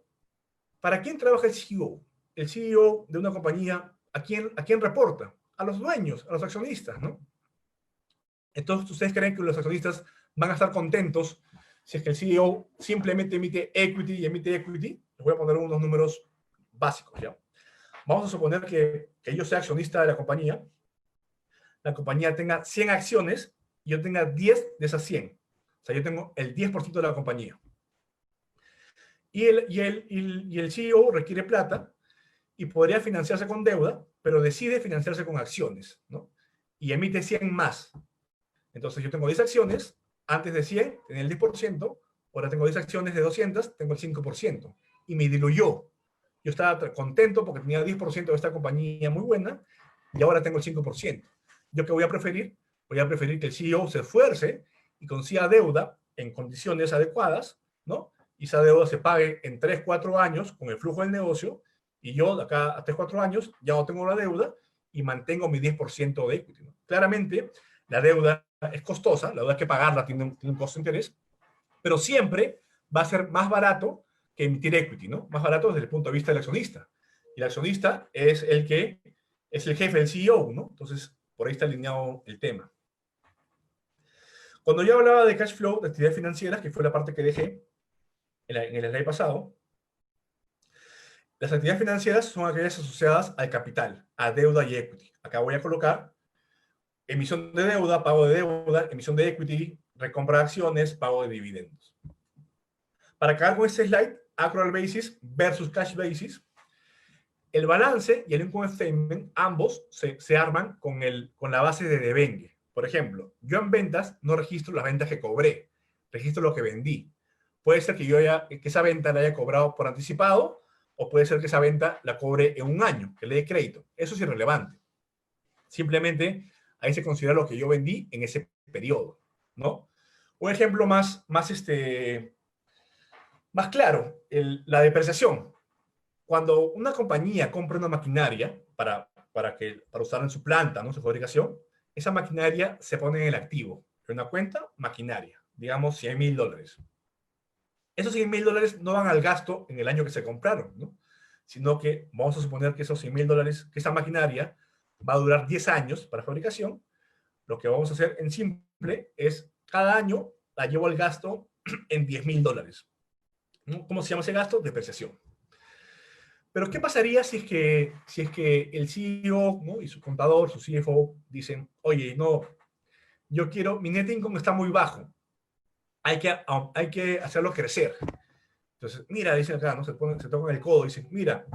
¿Para quién trabaja el CEO? El CEO de una compañía, ¿a quién reporta? A los dueños, a los accionistas, ¿no? Entonces, ¿ustedes creen que los accionistas van a estar contentos si es que el CEO simplemente emite equity y emite equity? Les voy a poner unos números básicos, ¿ya? Vamos a suponer que yo sea accionista de la compañía tenga 100 acciones y yo tenga 10 de esas 100. O sea, yo tengo el 10% de la compañía. Y el CEO requiere plata y podría financiarse con deuda, pero decide financiarse con acciones, ¿no? Y emite 100 más. Entonces yo tengo 10 acciones, antes de 100 tenía el 10%, ahora tengo 10 acciones de 200, tengo el 5%. Y me diluyó. Yo estaba contento porque tenía 10% de esta compañía muy buena y ahora tengo el 5%. ¿Yo qué voy a preferir? Voy a preferir que el CEO se esfuerce y consiga deuda en condiciones adecuadas, ¿no? Y esa deuda se pague en 3, 4 años con el flujo del negocio y yo de acá a 3, 4 años ya no tengo la deuda y mantengo mi 10% de equity, ¿no? Claramente, la deuda es costosa, la deuda hay que pagarla, tiene un costo de interés, pero siempre va a ser más barato que emitir equity, ¿no? Más barato desde el punto de vista del accionista. Y el accionista es el jefe del CEO, ¿no? Entonces, por ahí está alineado el tema. Cuando yo hablaba de cash flow, de actividades financieras, que fue la parte que dejé en el slide pasado, las actividades financieras son aquellas asociadas al capital, a deuda y equity. Acá voy a colocar emisión de deuda, pago de deuda, emisión de equity, recompra de acciones, pago de dividendos. Para acabar con este slide, accrual basis versus cash basis, el balance y el income statement, ambos se arman con la base de devengue. Por ejemplo, yo en ventas no registro las ventas que cobré, registro lo que vendí. Puede ser que esa venta la haya cobrado por anticipado o puede ser que esa venta la cobre en un año, que le dé crédito. Eso es irrelevante. Simplemente ahí se considera lo que yo vendí en ese periodo, ¿no? Un ejemplo más claro, la depreciación. Cuando una compañía compra una maquinaria para usarla en su planta, ¿no? Su fabricación, esa maquinaria se pone en el activo, en una cuenta, maquinaria, digamos $100,000. Esos $100.000 no van al gasto en el año que se compraron, ¿no? Sino que vamos a suponer que esos $100.000, que esa maquinaria va a durar 10 años para fabricación. Lo que vamos a hacer en simple es, cada año la llevo al gasto en $10.000, ¿no? ¿Cómo se llama ese gasto? Depreciación. Pero ¿qué pasaría si es que el CEO, ¿no? Y su contador, su CFO, dicen, oye, no, mi net income está muy bajo, hay que hacerlo crecer? Entonces, mira, dicen acá, ¿no? Se tocan el codo, dicen, mira,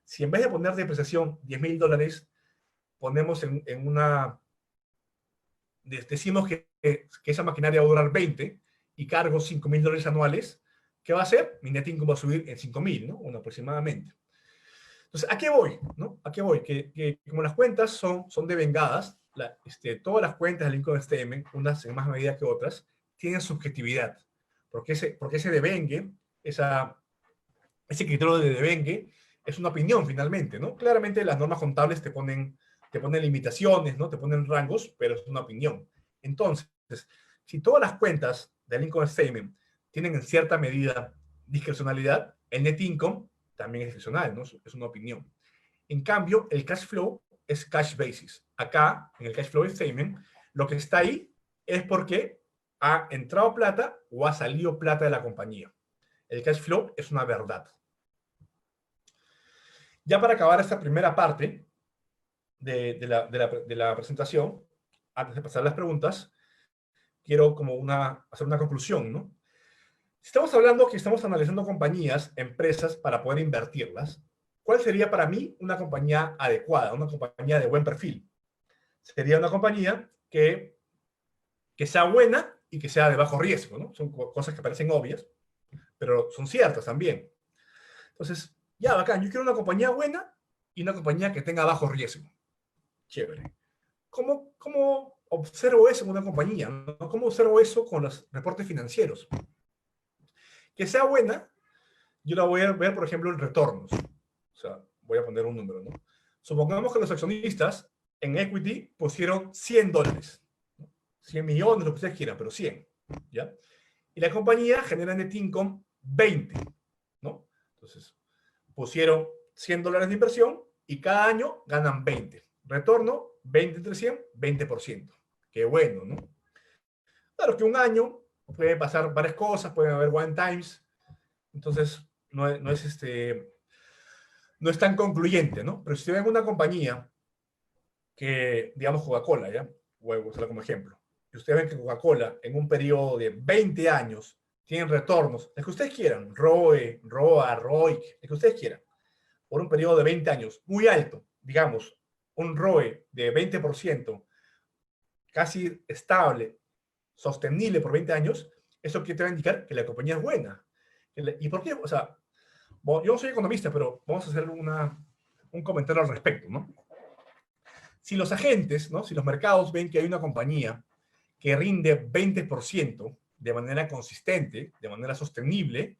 si en vez de poner depreciación $10.000, ponemos en una, decimos que esa maquinaria va a durar 20 y cargo $5.000 anuales, ¿qué va a hacer? Mi net income va a subir en 5.000, ¿no? Bueno, aproximadamente. Entonces, ¿a qué voy? ¿No? ¿A qué voy? Que como las cuentas son devengadas, todas las cuentas del income statement, unas en más medida que otras, tienen subjetividad. Porque ese devengue, ese criterio de devengue, es una opinión finalmente, ¿no? Claramente las normas contables te ponen limitaciones, ¿no? Te ponen rangos, pero es una opinión. Entonces, si todas las cuentas del income statement tienen en cierta medida discrecionalidad, el net income también es discrecional, ¿no? Es una opinión. En cambio, el cash flow es cash basis. Acá, en el cash flow statement, lo que está ahí es porque ha entrado plata o ha salido plata de la compañía. El cash flow es una verdad. Ya para acabar esta primera parte de la presentación, antes de pasar a las preguntas, quiero hacer una conclusión, ¿no? Si estamos hablando que estamos analizando compañías, empresas, para poder invertirlas, ¿cuál sería para mí una compañía adecuada, una compañía de buen perfil? Sería una compañía que sea buena y que sea de bajo riesgo, ¿no? Son cosas que parecen obvias, pero son ciertas también. Entonces, ya, bacán, yo quiero una compañía buena y una compañía que tenga bajo riesgo. Chévere. ¿Cómo observo eso en una compañía, ¿no? ¿Cómo observo eso con los reportes financieros? Que sea buena, yo la voy a ver, por ejemplo, en retornos. O sea, voy a poner un número, ¿no? Supongamos que los accionistas en equity pusieron $100, ¿no? 100 millones, lo que ustedes quieran, pero 100, ¿ya? Y la compañía genera net income 20, ¿no? Entonces, pusieron $100 de inversión y cada año ganan 20. Retorno, 20 entre 100, 20%. Qué bueno, ¿no? Claro que un año puede pasar varias cosas, pueden haber one times, entonces no es tan concluyente, ¿no? Pero si usted ve una compañía que, digamos Coca-Cola, ¿ya? Voy a usarla como ejemplo. Y usted ve que Coca-Cola en un periodo de 20 años tiene retornos, el que ustedes quieran, ROE, ROA, ROIC, el que ustedes quieran, por un periodo de 20 años, muy alto, digamos, un ROE de 20%, casi estable, sostenible por 20 años, eso quiere indicar que la compañía es buena. ¿Y por qué? O sea, yo no soy economista, pero vamos a hacer un comentario al respecto, ¿no? Si los agentes, ¿no? Si los mercados ven que hay una compañía que rinde 20% de manera consistente, de manera sostenible,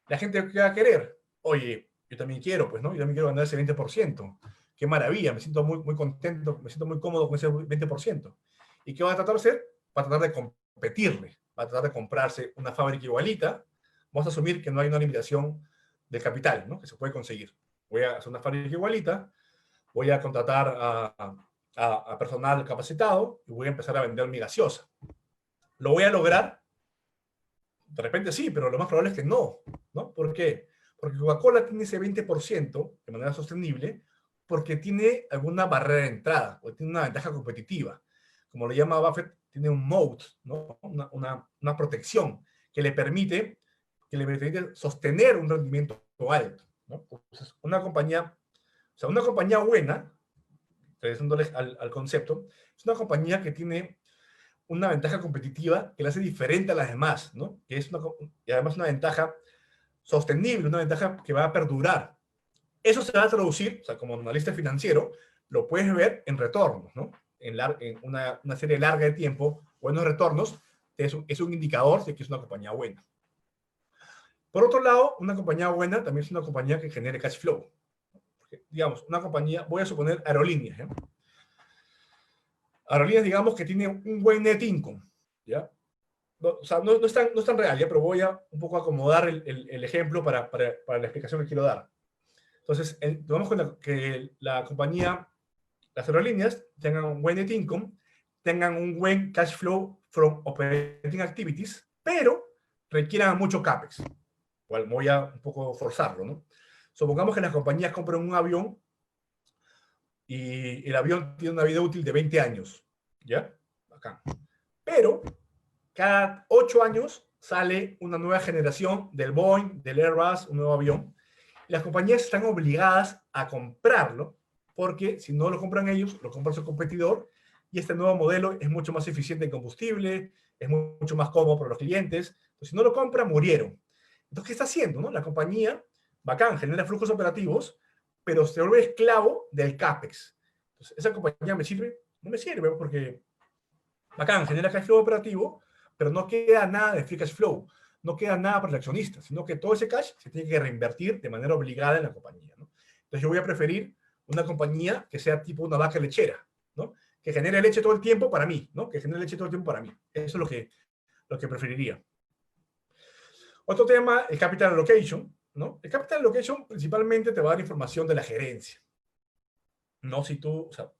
la gente ¿qué va a querer? Oye, yo también quiero, pues, ¿no? Yo también quiero ganar ese 20%. Qué maravilla, me siento muy, muy contento, me siento muy cómodo con ese 20%. ¿Y qué va a tratar de hacer? Va a tratar de competirle, va a tratar de comprarse una fábrica igualita. Vamos a asumir que no hay una limitación del capital, ¿no? Que se puede conseguir. Voy a hacer una fábrica igualita, voy a contratar a personal capacitado y voy a empezar a vender mi gaseosa. ¿Lo voy a lograr? De repente sí, pero lo más probable es que no, ¿no? ¿Por qué? Porque Coca-Cola tiene ese 20% de manera sostenible porque tiene alguna barrera de entrada o tiene una ventaja competitiva. Como le llama Buffett, tiene un moat, ¿no? Una protección que le permite sostener un rendimiento alto, ¿no? Entonces, una compañía buena, regresándole al concepto, es una compañía que tiene una ventaja competitiva que la hace diferente a las demás, ¿no? Y además una ventaja sostenible, una ventaja que va a perdurar. Eso se va a traducir, o sea, como analista financiero, lo puedes ver en retornos, ¿no? En una serie larga de tiempo, buenos retornos, es un indicador de que es una compañía buena. Por otro lado, una compañía buena también es una compañía que genere cash flow. Porque, digamos, una compañía, voy a suponer aerolíneas, ¿eh? Aerolíneas, digamos, que tiene un buen net income, ¿ya? o sea, no es tan real, ¿ya? Pero voy a un poco acomodar el ejemplo para la explicación que quiero dar. Entonces, tomamos que la compañía, las aerolíneas, tengan un buen net income, tengan un buen cash flow from operating activities, pero requieran mucho CAPEX. Igual voy a un poco forzarlo, ¿no? Supongamos que las compañías compran un avión y el avión tiene una vida útil de 20 años, ¿ya? Acá. Pero cada 8 años sale una nueva generación del Boeing, del Airbus, un nuevo avión. Y las compañías están obligadas a comprarlo, porque si no lo compran ellos, lo compra su competidor, y este nuevo modelo es mucho más eficiente en combustible, es mucho más cómodo para los clientes. Entonces, si no lo compran, murieron. Entonces, ¿qué está haciendo? No? La compañía, bacán, genera flujos operativos, pero se vuelve esclavo del CAPEX. Entonces, ¿esa compañía me sirve? No me sirve, porque bacán, genera cash flow operativo, pero no queda nada de free cash flow, no queda nada para el accionista, sino que todo ese cash se tiene que reinvertir de manera obligada en la compañía, ¿no? Entonces yo voy a preferir una compañía que sea tipo una vaca lechera, ¿no? Que genere leche todo el tiempo para mí, ¿no? Que genere leche todo el tiempo para mí. Eso es lo que preferiría. Otro tema, el capital allocation, ¿no? El capital allocation principalmente te va a dar información de la gerencia, ¿no? Si tú, o sea,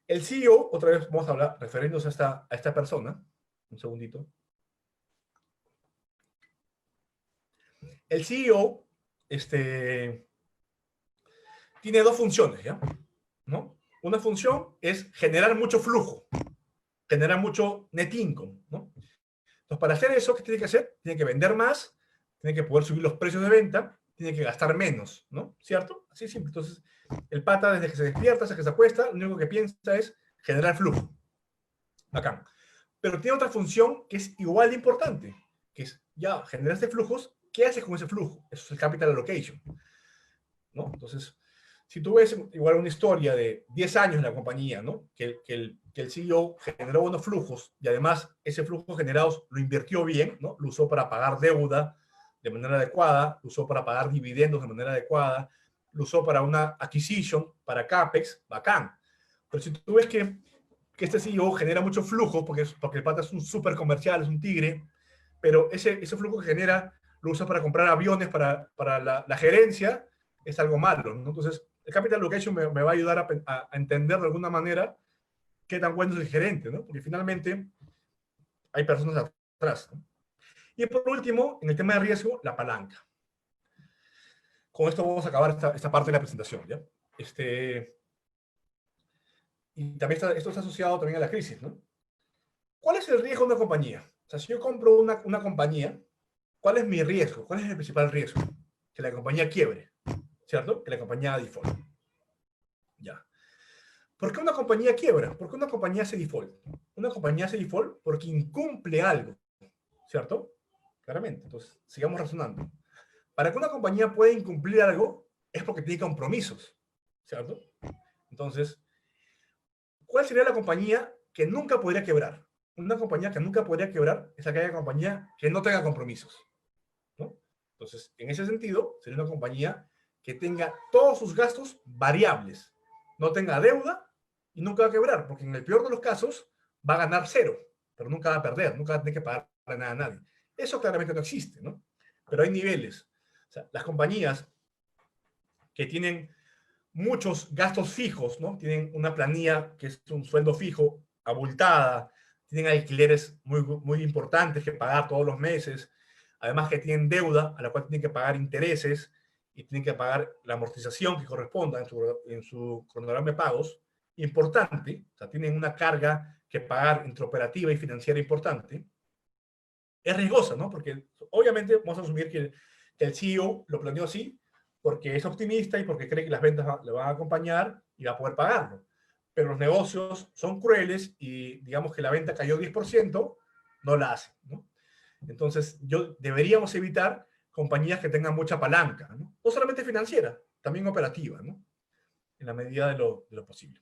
el CEO, otra vez vamos a hablar, refiriéndose a esta persona, un segundito. El CEO tiene dos funciones, ¿ya? ¿No? Una función es generar mucho flujo, generar mucho net income, ¿no? Entonces, para hacer eso, ¿qué tiene que hacer? Tiene que vender más, tiene que poder subir los precios de venta, tiene que gastar menos, ¿no? ¿Cierto? Así es simple. Entonces, el pata, desde que se despierta hasta que se acuesta, lo único que piensa es generar flujo. Acá. Pero tiene otra función que es igual de importante, que es, ya, generaste flujos, ¿qué haces con ese flujo? Eso es el capital allocation, ¿no? Entonces, si tú ves igual una historia de 10 años en la compañía, ¿no? Que el CEO generó buenos flujos y además ese flujo generado lo invirtió bien, ¿no? Lo usó para pagar deuda de manera adecuada, lo usó para pagar dividendos de manera adecuada, lo usó para una acquisition, para CAPEX, bacán. Pero si tú ves que este CEO genera mucho flujo, porque el pata es un súper comercial, es un tigre, pero ese flujo que genera lo usa para comprar aviones para la gerencia, es algo malo, ¿no? Entonces, el capital allocation me va a ayudar a entender de alguna manera qué tan bueno es el gerente, ¿no? Porque finalmente hay personas atrás, ¿no? Y por último, en el tema de riesgo, la palanca. Con esto vamos a acabar esta parte de la presentación, ¿ya? Y también esto está asociado también a la crisis, ¿no? ¿Cuál es el riesgo de una compañía? O sea, si yo compro una compañía, ¿cuál es mi riesgo? ¿Cuál es el principal riesgo? Que la compañía quiebre, ¿cierto? Que la compañía default. Ya. ¿Por qué una compañía quiebra? ¿Por qué una compañía hace default? Una compañía hace default porque incumple algo, ¿cierto? Claramente. Entonces, sigamos razonando. Para que una compañía pueda incumplir algo, es porque tiene compromisos, ¿cierto? Entonces, ¿cuál sería la compañía que nunca podría quebrar? Una compañía que nunca podría quebrar es aquella compañía que no tenga compromisos, ¿no? Entonces, en ese sentido, sería una compañía que tenga todos sus gastos variables, no tenga deuda y nunca va a quebrar, porque en el peor de los casos va a ganar cero, pero nunca va a perder, nunca va a tener que pagar nada a nadie. Eso claramente no existe, ¿no? Pero hay niveles. O sea, las compañías que tienen muchos gastos fijos, ¿no? Tienen una planilla que es un sueldo fijo, abultada, tienen alquileres muy importantes que pagar todos los meses, además que tienen deuda a la cual tienen que pagar intereses y tienen que pagar la amortización que corresponda en su cronograma de pagos, importante, o sea, tienen una carga que pagar entre operativa y financiera importante, es riesgosa, ¿no? Porque obviamente vamos a asumir que el CEO lo planeó así porque es optimista y porque cree que las ventas le van a acompañar y va a poder pagarlo. Pero los negocios son crueles y digamos que la venta cayó 10%, no la hacen, ¿no? Entonces, deberíamos evitar compañías que tengan mucha palanca, ¿no? No solamente financiera, también operativa, ¿no? En la medida de lo posible.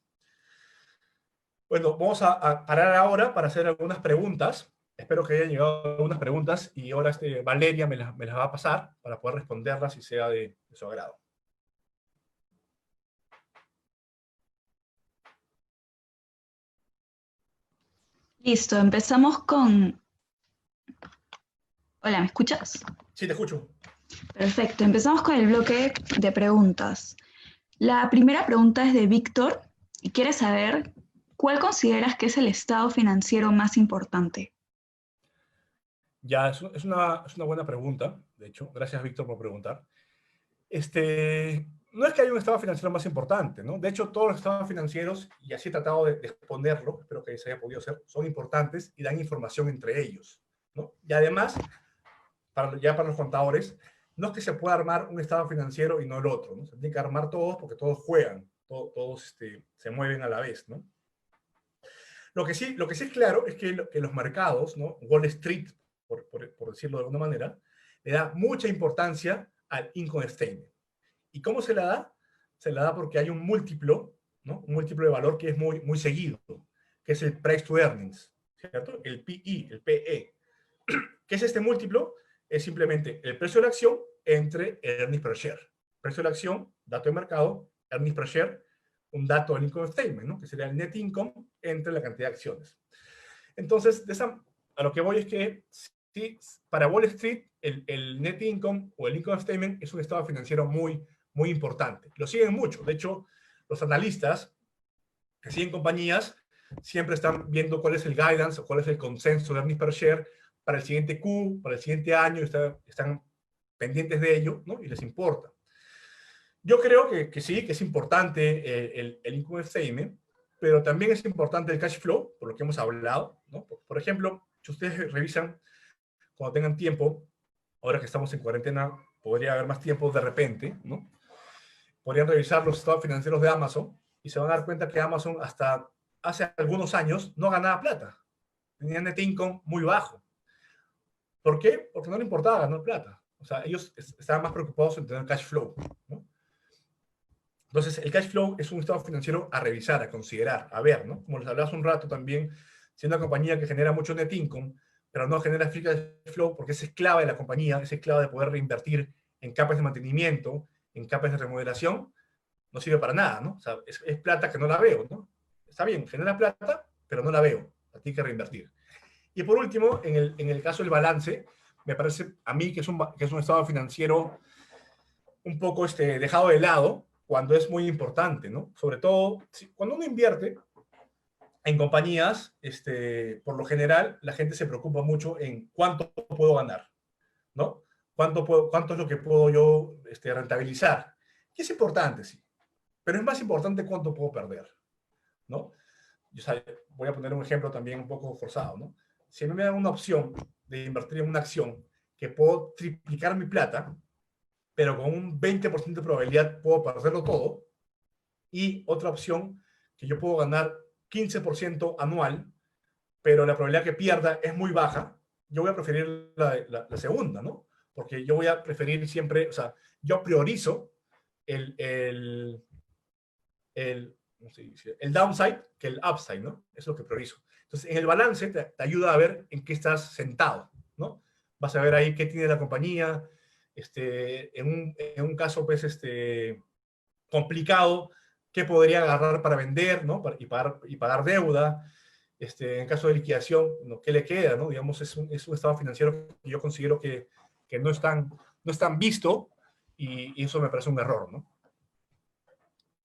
Bueno, vamos a parar ahora para hacer algunas preguntas. Espero que hayan llegado algunas preguntas y ahora Valeria me las va a pasar para poder responderlas y sea de su agrado. Listo, empezamos con Hola, ¿me escuchas? Sí, te escucho. Perfecto, empezamos con el bloque de preguntas. La primera pregunta es de Víctor y quiere saber cuál consideras que es el estado financiero más importante. Ya, es una buena pregunta, de hecho. Gracias, Víctor, por preguntar. No es que haya un estado financiero más importante, ¿no? De hecho, todos los estados financieros, y así he tratado de exponerlo, espero que se haya podido hacer, son importantes y dan información entre ellos, ¿no? Y además, ya para los contadores, no es que se pueda armar un estado financiero y no el otro, ¿no? Se tiene que armar todos porque todos juegan, todos se mueven a la vez, ¿no? Lo que sí es claro es que los mercados, ¿no? Wall Street, por decirlo de alguna manera, le da mucha importancia al income statement. ¿Y cómo se la da? Se la da porque hay un múltiplo, ¿no? Un múltiplo de valor que es muy seguido, que es el price to earnings, ¿cierto? El PE, el PE. ¿Qué es este múltiplo? Es simplemente el precio de la acción entre el earnings per share. Precio de la acción, dato de mercado, earnings per share, un dato del income statement, ¿no? Que sería el net income entre la cantidad de acciones. Entonces, a lo que voy es que si, para Wall Street el net income o el income statement es un estado financiero muy importante. Lo siguen mucho. De hecho, los analistas que siguen compañías siempre están viendo cuál es el guidance o cuál es el consenso de earnings per share para el siguiente Q, para el siguiente año, están pendientes de ello, ¿no? Y les importa. Yo creo que sí, que es importante el income statement, pero también es importante el cash flow, por lo que hemos hablado, ¿no? Por ejemplo, si ustedes revisan cuando tengan tiempo, ahora que estamos en cuarentena, podría haber más tiempo de repente, ¿no? Podrían revisar los estados financieros de Amazon y se van a dar cuenta que Amazon hasta hace algunos años no ganaba plata. Tenía net income muy bajo. ¿Por qué? Porque no le importaba ganar plata. O sea, ellos estaban más preocupados en tener cash flow, ¿no? Entonces, el cash flow es un estado financiero a revisar, a considerar, a ver, ¿no? Como les hablaba hace un rato también, siendo una compañía que genera mucho net income, pero no genera free cash flow porque es esclava de la compañía, es esclava de poder reinvertir en capas de mantenimiento, en capas de remodelación, no sirve para nada, ¿no? O sea, es plata que no la veo, ¿no? Está bien, genera plata, pero no la veo, la tiene que reinvertir. Y por último, en el caso del balance, me parece a mí que es un estado financiero un poco dejado de lado cuando es muy importante, ¿no? Sobre todo, cuando uno invierte en compañías, por lo general, la gente se preocupa mucho en cuánto puedo ganar, ¿no? Cuánto es lo que puedo yo rentabilizar. Y es importante, sí, pero es más importante cuánto puedo perder, ¿no? Yo, o sea, voy a poner un ejemplo también un poco forzado, ¿no? Si a mí me dan una opción de invertir en una acción que puedo triplicar mi plata, pero con un 20% de probabilidad puedo perderlo todo, y otra opción que yo puedo ganar 15% anual, pero la probabilidad que pierda es muy baja, yo voy a preferir la segunda, ¿no? Porque yo voy a preferir siempre, o sea, yo priorizo el, el, no sé, el downside que el upside, ¿no? Eso es lo que priorizo. Entonces, en el balance te ayuda a ver en qué estás sentado, ¿no? Vas a ver ahí qué tiene la compañía, en un caso, pues, complicado, qué podría agarrar para vender, ¿no? Y pagar deuda. En caso de liquidación, ¿no? ¿Qué le queda, ¿no? Digamos, es un estado financiero que yo considero que no es tan visto y eso me parece un error, ¿no?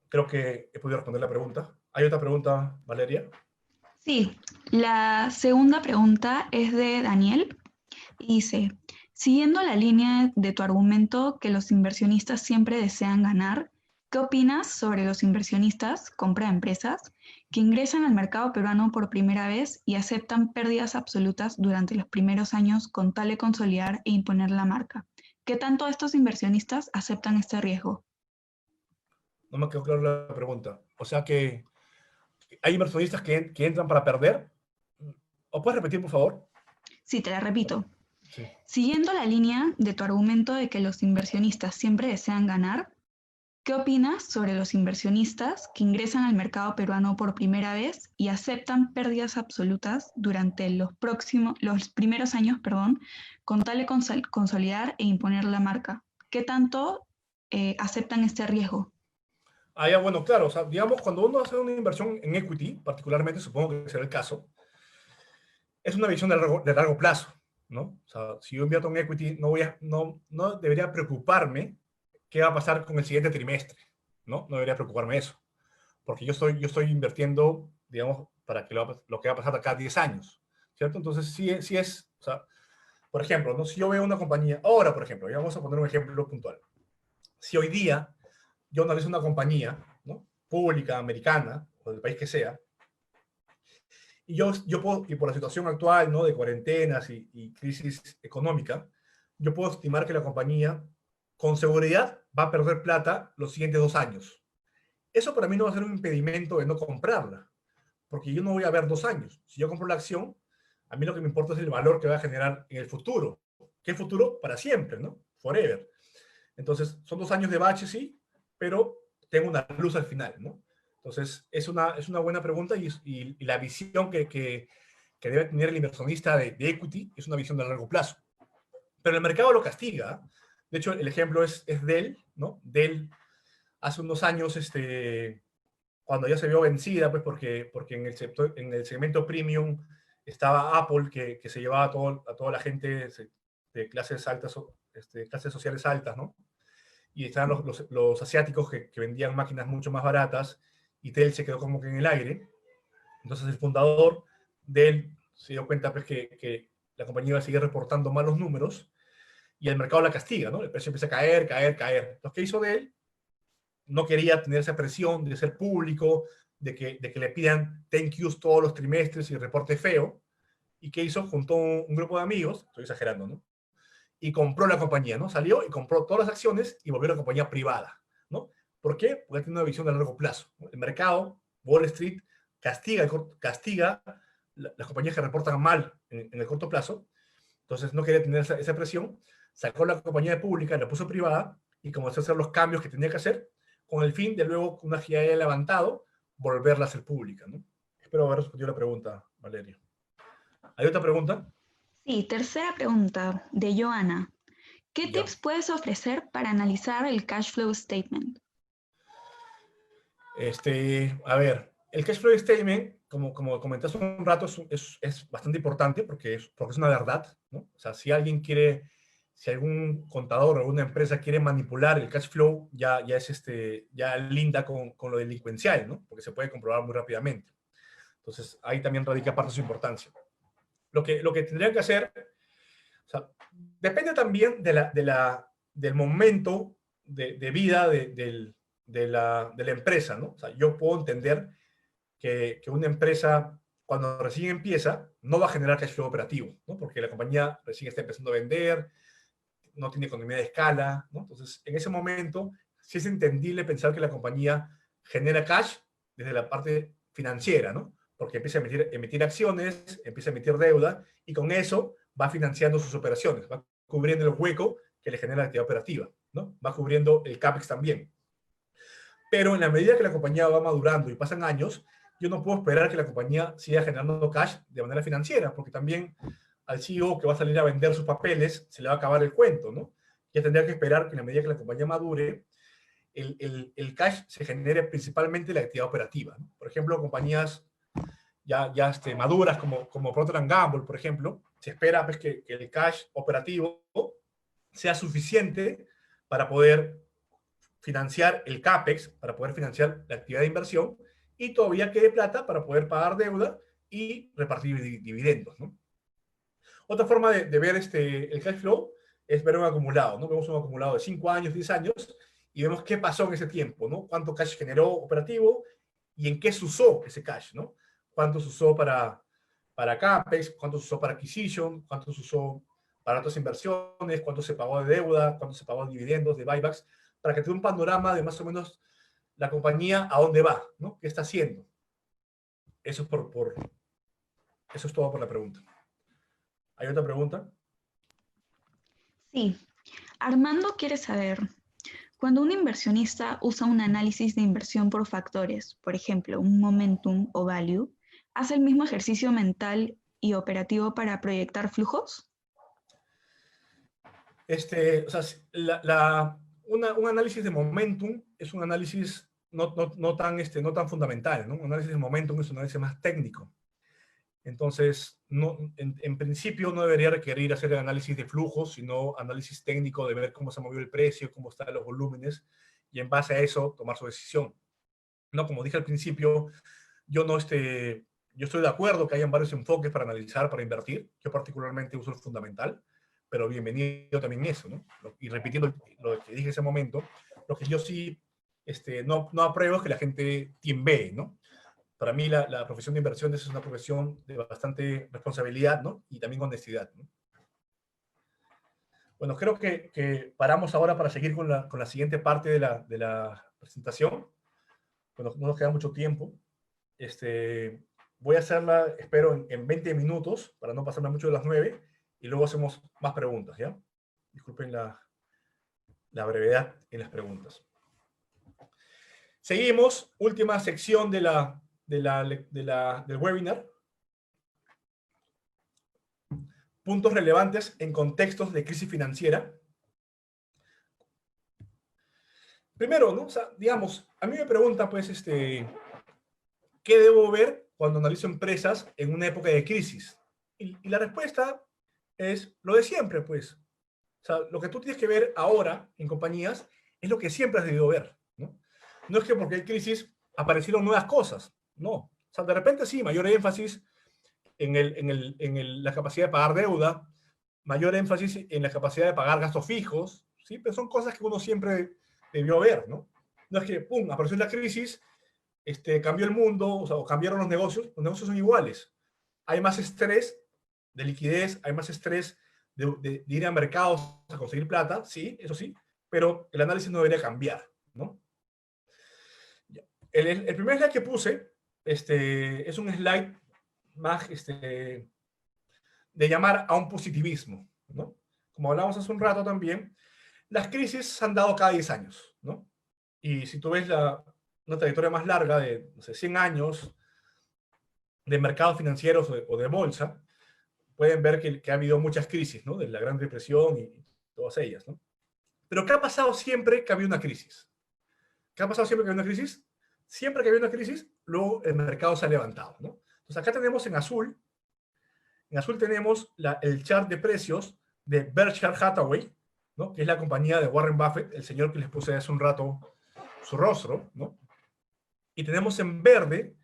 Creo que he podido responder la pregunta. ¿Hay otra pregunta, Valeria? Sí, la segunda pregunta es de Daniel y dice, siguiendo la línea de tu argumento que los inversionistas siempre desean ganar, ¿qué opinas sobre los inversionistas, compra empresas, que ingresan al mercado peruano por primera vez y aceptan pérdidas absolutas durante los primeros años con tal de consolidar e imponer la marca? ¿Qué tanto estos inversionistas aceptan este riesgo? No me quedó clara la pregunta. O sea que hay inversionistas que entran para perder. ¿O puedes repetir, por favor? Sí, te la repito. Sí. Siguiendo la línea de tu argumento de que los inversionistas siempre desean ganar, ¿qué opinas sobre los inversionistas que ingresan al mercado peruano por primera vez y aceptan pérdidas absolutas durante los primeros años, perdón, con tal de consolidar e imponer la marca? ¿Qué tanto aceptan este riesgo? Ah, ya, bueno, claro. O sea, digamos, cuando uno hace una inversión en equity, particularmente, supongo que será el caso, es una visión de largo plazo. ¿no? O sea, si yo invierto en equity, no debería preocuparme qué va a pasar con el siguiente trimestre, ¿no? No debería preocuparme eso, porque yo estoy invirtiendo, digamos, para que lo que va a pasar de acá a 10 años, ¿cierto? Entonces, sí es, o sea, por ejemplo, ¿no? Si yo veo una compañía, ahora, por ejemplo, ya vamos a poner un ejemplo puntual. Si hoy día yo analizo una compañía, ¿no? Pública, americana, o del país que sea, yo puedo, y por la situación actual, ¿no? De cuarentenas y crisis económica, yo puedo estimar que la compañía con seguridad va a perder plata los siguientes 2 años. Eso para mí no va a ser un impedimento de no comprarla, porque yo no voy a ver 2 años. Si yo compro la acción, a mí lo que me importa es el valor que va a generar en el futuro. ¿Qué futuro? Para siempre, ¿no? Forever. Entonces, son 2 años de bache, sí, pero tengo una luz al final, ¿no? Entonces, es una buena pregunta y la visión que debe tener el inversionista de equity es una visión de largo plazo. Pero el mercado lo castiga. De hecho, el ejemplo es Dell, ¿no? Dell hace unos años, cuando ya se vio vencida, pues porque en el segmento premium estaba Apple, que se llevaba a toda la gente de clases altas, clases sociales altas, ¿no? Y estaban los asiáticos que vendían máquinas mucho más baratas, y Dell se quedó como que en el aire. Entonces el fundador de él se dio cuenta pues, que la compañía iba a seguir reportando malos números y el mercado la castiga, ¿no? El precio empieza a caer, caer, caer. Lo que hizo de él, no quería tener esa presión de ser público, de que le pidan thank yous todos los trimestres y reporte feo. ¿Y qué hizo? Juntó un grupo de amigos, estoy exagerando, ¿no? Y compró la compañía, ¿no? Salió y compró todas las acciones y volvió a la compañía privada, ¿no? ¿Por qué? Porque tiene una visión de largo plazo, ¿no? El mercado, Wall Street, castiga las compañías que reportan mal en el corto plazo. Entonces no quería tener esa presión, sacó la compañía pública, la puso privada y comenzó a hacer los cambios que tenía que hacer con el fin de luego, una vez que ya haya levantado, volverla a hacer pública, ¿no? Espero haber respondido la pregunta, Valerio. ¿Hay otra pregunta? Sí, tercera pregunta de Joana. ¿Qué Ya. tips puedes ofrecer para analizar el cash flow statement? A ver, el cash flow statement, como comentaste un rato, es bastante importante porque es una verdad, ¿no? O sea, si algún contador o alguna empresa quiere manipular el cash flow, ya linda con lo delincuencial, ¿no? Porque se puede comprobar muy rápidamente. Entonces, ahí también radica parte de su importancia. Lo que tendrían que hacer, o sea, depende también del momento de vida de la empresa, ¿no? O sea, yo puedo entender que una empresa, cuando recién empieza, no va a generar cash flow operativo, ¿no? Porque la compañía recién está empezando a vender, no tiene economía de escala, ¿no? Entonces, en ese momento, sí es entendible pensar que la compañía genera cash desde la parte financiera, ¿no? Porque empieza a emitir acciones, empieza a emitir deuda, y con eso va financiando sus operaciones, va cubriendo el hueco que le genera la actividad operativa, ¿no? Va cubriendo el CAPEX también. Pero en la medida que la compañía va madurando y pasan años, yo no puedo esperar que la compañía siga generando cash de manera financiera, porque también al CEO que va a salir a vender sus papeles se le va a acabar el cuento, ¿no? Ya tendría que esperar que en la medida que la compañía madure, el cash se genere principalmente en la actividad operativa, ¿no? Por ejemplo, compañías maduras como Procter Gamble, por ejemplo, se espera pues, que el cash operativo sea suficiente para poder financiar el CAPEX, para poder financiar la actividad de inversión, y todavía quede plata para poder pagar deuda y repartir dividendos, ¿no? Otra forma de ver el cash flow es ver un acumulado, ¿no? Vemos un acumulado de 5 años, 10 años, y vemos qué pasó en ese tiempo, ¿no? Cuánto cash generó operativo y en qué se usó ese cash, ¿no? Cuánto se usó para CAPEX, cuánto se usó para acquisition, cuánto se usó para otras inversiones, cuánto se pagó de deuda, cuánto se pagó de dividendos, de buybacks, para que tenga un panorama de más o menos la compañía a dónde va, ¿no? ¿Qué está haciendo? Eso es, eso es todo por la pregunta. ¿Hay otra pregunta? Sí, Armando quiere saber, cuando un inversionista usa un análisis de inversión por factores, por ejemplo, un momentum o value, ¿hace el mismo ejercicio mental y operativo para proyectar flujos? O sea, un análisis de momentum es un análisis no tan fundamental, ¿no? Un análisis de momentum es un análisis más técnico. Entonces, no, en principio no debería requerir hacer el análisis de flujos, sino análisis técnico de ver cómo se movió el precio, cómo están los volúmenes, y en base a eso tomar su decisión. No, como dije al principio, yo no yo estoy de acuerdo que hayan varios enfoques para analizar, para invertir. Yo particularmente uso el fundamental, pero bienvenido también eso, ¿no? Y repitiendo lo que dije en ese momento, lo que yo sí no apruebo es que la gente tiembee, ¿no? Para mí la profesión de inversiones es una profesión de bastante responsabilidad, ¿no? Y también honestidad, ¿no? Bueno, creo que paramos ahora para seguir con la siguiente parte de la presentación. Bueno, no nos queda mucho tiempo. Voy a hacerla, espero, en 20 minutos, para no pasarme mucho de las 9, y luego hacemos más preguntas, ¿ya? Disculpen la brevedad en las preguntas. Seguimos, última sección del webinar. Puntos relevantes en contextos de crisis financiera. Primero, ¿no? O sea, digamos, a mí me preguntan, pues, ¿qué debo ver cuando analizo empresas en una época de crisis? Y la respuesta es lo de siempre, pues. O sea, lo que tú tienes que ver ahora en compañías es lo que siempre has debido ver, ¿no? No es que porque hay crisis aparecieron nuevas cosas, no. O sea, de repente sí, mayor énfasis en la capacidad de pagar deuda, mayor énfasis en la capacidad de pagar gastos fijos, ¿sí? Pero son cosas que uno siempre debió ver, ¿no? No es que, pum, apareció la crisis, cambió el mundo, o sea, o cambiaron los negocios son iguales. Hay más estrés de liquidez, hay más estrés de ir a mercados a conseguir plata, sí, eso sí, pero el análisis no debería cambiar, ¿no? El primer slide que puse es un slide más de llamar a un positivismo, ¿no? Como hablamos hace un rato también, las crisis se han dado cada 10 años, ¿no? Y si tú ves una trayectoria más larga de, no sé, 100 años de mercados financieros o de bolsa, pueden ver que ha habido muchas crisis, ¿no? De la Gran Depresión y todas ellas, ¿no? Pero ¿qué ha pasado siempre que había una crisis? ¿Qué ha pasado siempre que había una crisis? Siempre que había una crisis, luego el mercado se ha levantado, ¿no? Entonces acá tenemos en azul tenemos el chart de precios de Berkshire Hathaway, ¿no? Que es la compañía de Warren Buffett, el señor que les puse hace un rato su rostro, ¿no? Y tenemos en verde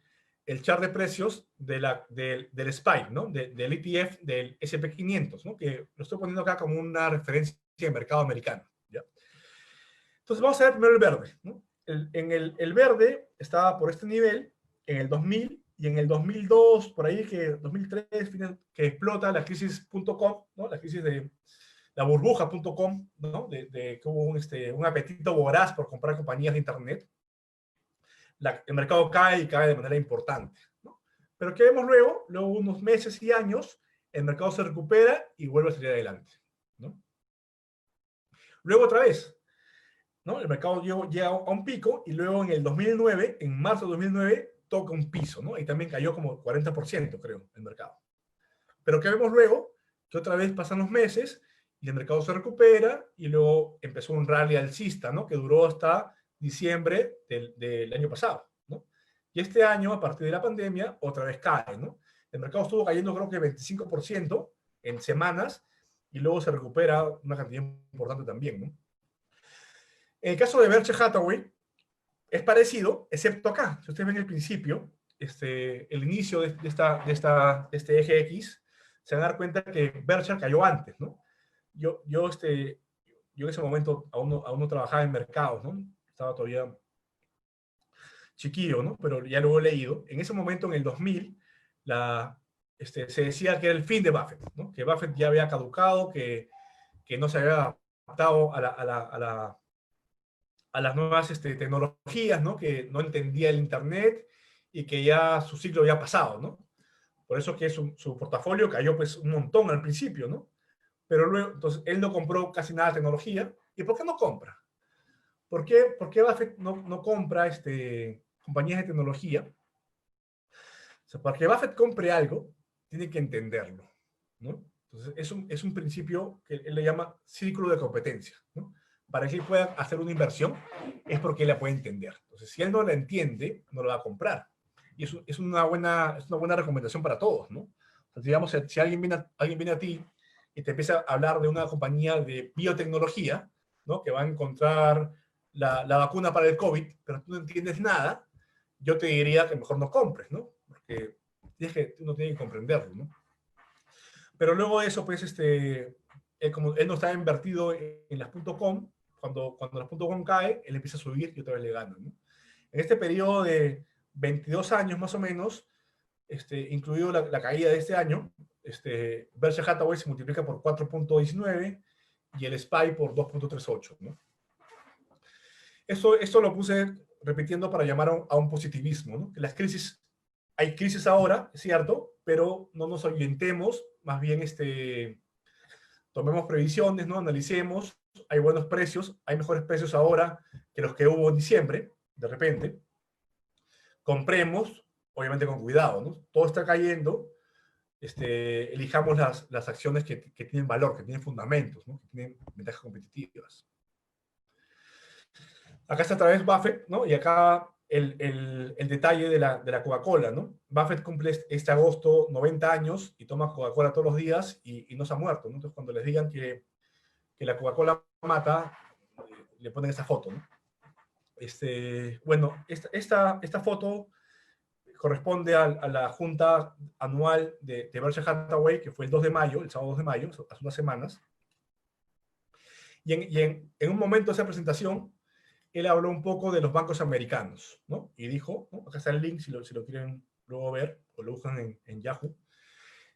el chart de precios del SPY, ¿no? Del ETF del S&P 500, ¿no? Que lo estoy poniendo acá como una referencia de mercado americano, ¿ya? Entonces vamos a ver primero el verde, ¿no? El verde estaba por este nivel en el 2000 y en el 2002, por ahí, 2003, que explota la crisis.com, ¿no? La crisis de la burbuja.com, ¿no? Que hubo un apetito voraz por comprar compañías de Internet. El mercado cae y cae de manera importante, ¿no? Pero ¿qué vemos luego? Luego, unos meses y años, el mercado se recupera y vuelve a salir adelante, ¿no? Luego otra vez, ¿no? El mercado llega a un pico y luego en el 2009, en marzo de 2009, toca un piso, ¿no? Y también cayó como 40%, creo, el mercado. Pero ¿qué vemos luego? Que otra vez pasan los meses y el mercado se recupera y luego empezó un rally alcista, ¿no? Que duró hasta diciembre del año pasado, ¿no? Y este año, a partir de la pandemia, otra vez cae, ¿no? El mercado estuvo cayendo creo que 25% en semanas y luego se recupera una cantidad importante también, ¿no? En el caso de Berkshire Hathaway, es parecido, excepto acá. Si ustedes ven el principio, el inicio de este eje X, se van a dar cuenta que Berkshire cayó antes, ¿no? Yo en ese momento aún no trabajaba en mercados, ¿no? Estaba todavía chiquillo, ¿no? Pero ya lo he leído. En ese momento, en el 2000, se decía que era el fin de Buffett, ¿no? Que Buffett ya había caducado, que no se había adaptado a las nuevas tecnologías, ¿no? Que no entendía el Internet y que ya su ciclo había pasado, ¿no? Por eso que su portafolio cayó pues un montón al principio, ¿no? Pero luego, entonces, él no compró casi nada de tecnología. ¿Y por qué no compra? ¿Por qué Buffett no compra compañías de tecnología? O sea, para que Buffett compre algo, tiene que entenderlo, ¿no? Entonces, es un principio que él le llama círculo de competencia, ¿no? Para que él pueda hacer una inversión, es porque él la puede entender. Entonces, si él no la entiende, no la va a comprar. y es es una buena recomendación para todos, ¿no? O sea, digamos, si alguien viene a ti y te empieza a hablar de una compañía de biotecnología, ¿no? Que va a encontrar la vacuna para el COVID, pero tú no entiendes nada, yo te diría que mejor no compres, ¿no? Porque uno tiene que comprenderlo, ¿no? Pero luego de eso, pues, como él no estaba invertido en las .com, cuando las .com cae, él empieza a subir y otra vez le gana, ¿no? En este periodo de 22 años más o menos, incluido la caída de este año, Berkshire Hathaway se multiplica por 4.19 y el SPY por 2.38, ¿no? Esto lo puse repitiendo para llamar a un positivismo, ¿no? Que las crisis, hay crisis ahora, es cierto, pero no nos orientemos, más bien tomemos previsiones, ¿no? Analicemos, hay buenos precios, hay mejores precios ahora que los que hubo en diciembre, de repente. Compremos, obviamente con cuidado, ¿no? Todo está cayendo, elijamos las acciones que tienen valor, que tienen fundamentos, ¿no? Que tienen ventajas competitivas. Acá está otra vez Buffett, ¿no? Y acá el detalle de la Coca-Cola, ¿no? Buffett cumple este agosto 90 años y toma Coca-Cola todos los días y no se ha muerto, ¿no? Entonces, cuando les digan que la Coca-Cola mata, le ponen esta foto, ¿no? Bueno, esta foto corresponde a la junta anual de Berkshire Hathaway, que fue el 2 de mayo, el sábado 2 de mayo, hace unas semanas. Y en un momento de esa presentación, él habló un poco de los bancos americanos, ¿no? Y dijo, ¿no? Acá está el link si lo quieren luego ver, o lo buscan en Yahoo.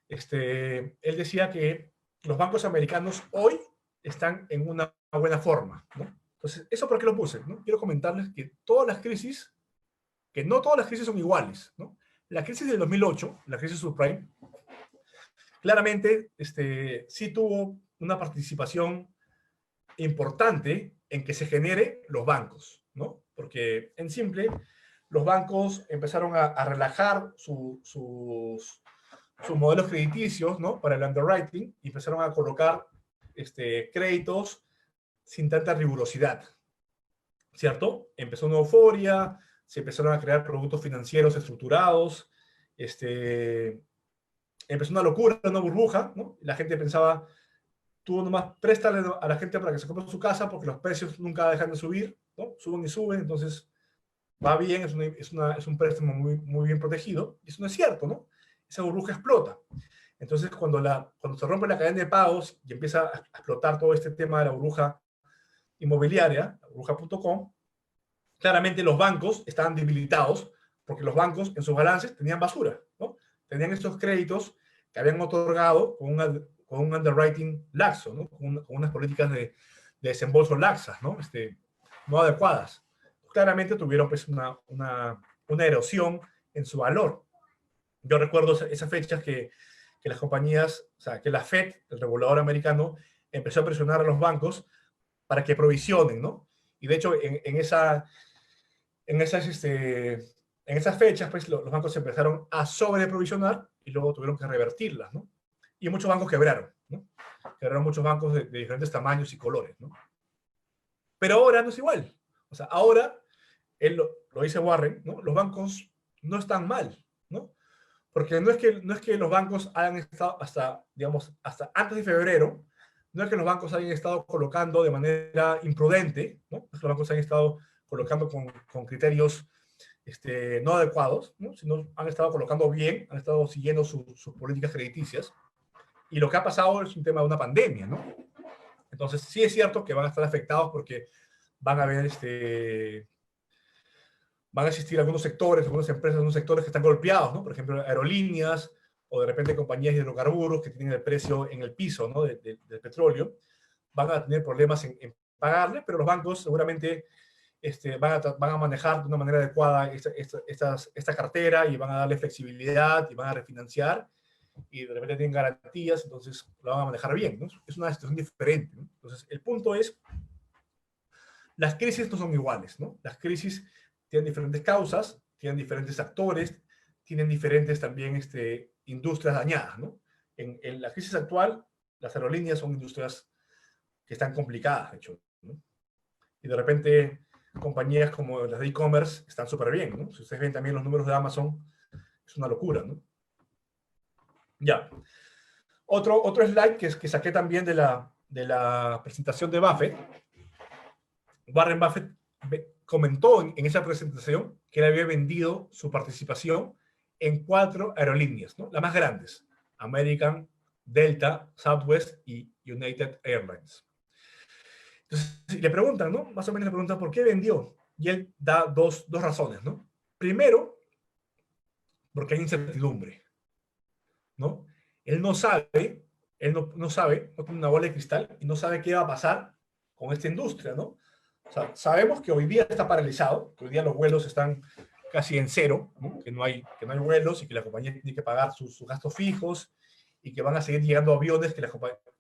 Él decía que los bancos americanos hoy están en una buena forma, ¿no? Entonces, ¿eso por qué lo puse? ¿No? Quiero comentarles que no todas las crisis son iguales, ¿no? La crisis del 2008, la crisis subprime, claramente sí tuvo una participación importante en que se genere los bancos, ¿no? Porque en simple, los bancos empezaron a relajar sus modelos crediticios, ¿no? Para el underwriting y empezaron a colocar créditos sin tanta rigurosidad, ¿cierto? Empezó una euforia, se empezaron a crear productos financieros estructurados, empezó una locura, una burbuja, ¿no? La gente pensaba, tú nomás préstale a la gente para que se compre su casa porque los precios nunca dejan de subir, ¿no? Suben y suben, entonces va bien, es un préstamo muy bien protegido. Y eso no es cierto, ¿no? Esa burbuja explota. Entonces, cuando se rompe la cadena de pagos y empieza a explotar todo este tema de la burbuja inmobiliaria, la burbuja.com, claramente los bancos estaban debilitados porque los bancos en sus balances tenían basura, ¿no? Tenían estos créditos que habían otorgado con un underwriting laxo, ¿no? Con unas políticas de desembolso laxas, ¿no? No adecuadas. Claramente tuvieron pues una erosión en su valor. Yo recuerdo esas fechas que las compañías, o sea, que la Fed, el regulador americano, empezó a presionar a los bancos para que provisionen, ¿no? Y de hecho, en esas fechas, pues los bancos empezaron a sobreprovisionar y luego tuvieron que revertirlas, ¿no? Y muchos bancos quebraron, ¿no? Quebraron muchos bancos de diferentes tamaños y colores, ¿no? Pero ahora no es igual. O sea, ahora, lo dice Warren, ¿no? Los bancos no están mal, ¿no? Porque no es que los bancos hayan estado hasta antes de febrero, no es que los bancos hayan estado colocando de manera imprudente, ¿no? No es que los bancos hayan estado colocando con criterios no adecuados, ¿no? Sino han estado colocando bien, han estado siguiendo sus políticas crediticias. Y lo que ha pasado es un tema de una pandemia, ¿no? Entonces, sí es cierto que van a estar afectados porque van a haber van a existir algunos sectores, algunas empresas, algunos sectores que están golpeados, ¿no? Por ejemplo, aerolíneas o de repente compañías de hidrocarburos que tienen el precio en el piso, ¿no? Del petróleo, van a tener problemas en pagarle, pero los bancos seguramente van a manejar de una manera adecuada esta cartera y van a darle flexibilidad y van a refinanciar y de repente tienen garantías, entonces lo van a manejar bien, ¿no? Es una situación diferente, ¿no? Entonces, el punto es, las crisis no son iguales, ¿no? Las crisis tienen diferentes causas, tienen diferentes actores, tienen diferentes también industrias dañadas, ¿no? En la crisis actual, las aerolíneas son industrias que están complicadas, de hecho, ¿no? Y de repente compañías como las de e-commerce están súper bien, ¿no? Si ustedes ven también los números de Amazon, es una locura, ¿no? Ya. Otro slide que saqué también de la presentación de Buffett. Warren Buffett comentó en esa presentación que él había vendido su participación en 4 aerolíneas, ¿no? Las más grandes: American, Delta, Southwest y United Airlines. Entonces, le preguntan, ¿no? Más o menos le preguntan por qué vendió. Y él da dos razones, ¿no? Primero, porque hay incertidumbre, ¿no? Él no sabe, no sabe, no tiene una bola de cristal y no sabe qué va a pasar con esta industria, ¿no? O sea, sabemos que hoy día está paralizado, que hoy día los vuelos están casi en cero, ¿no? Que no hay vuelos y que la compañía tiene que pagar sus gastos fijos y que van a seguir llegando aviones,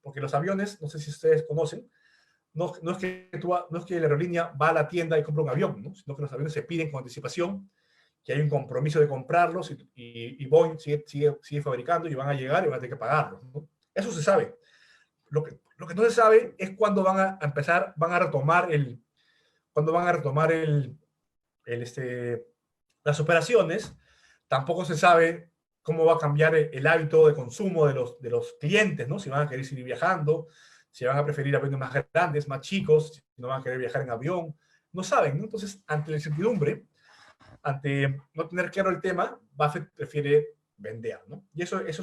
porque los aviones, no sé si ustedes conocen, no es que la aerolínea va a la tienda y compra un avión, ¿no? Sino que los aviones se piden con anticipación, que hay un compromiso de comprarlos y Boeing sigue fabricando y van a llegar y van a tener que pagarlos, ¿no? Eso se sabe. Lo que no se sabe es cuándo van a empezar, cuándo van a retomar las operaciones. Tampoco se sabe cómo va a cambiar el hábito de consumo de los clientes, ¿no? Si van a querer seguir viajando, si van a preferir aviones más grandes, más chicos, si no van a querer viajar en avión. No saben, ¿no? Entonces, ante la incertidumbre, ante no tener claro el tema, Buffett prefiere vender, ¿no? Y eso es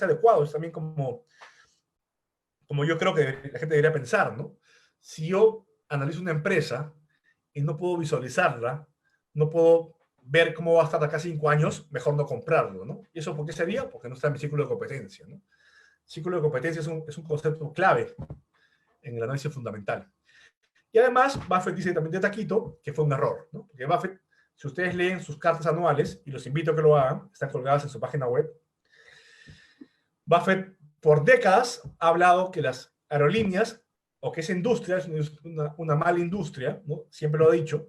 adecuado, es también como yo creo que la gente debería pensar, ¿no? Si yo analizo una empresa y no puedo visualizarla, no puedo ver cómo va a estar de acá a 5 años, mejor no comprarlo, ¿no? ¿Y eso por qué sería? Porque no está en mi círculo de competencia, ¿no? Círculo de competencia es un concepto clave en el análisis fundamental. Y además, Buffett dice también de taquito que fue un error, ¿no? Porque Buffett, si ustedes leen sus cartas anuales, y los invito a que lo hagan, están colgadas en su página web, Buffett por décadas ha hablado que las aerolíneas, o que esa industria es una mala industria, ¿no? Siempre lo ha dicho,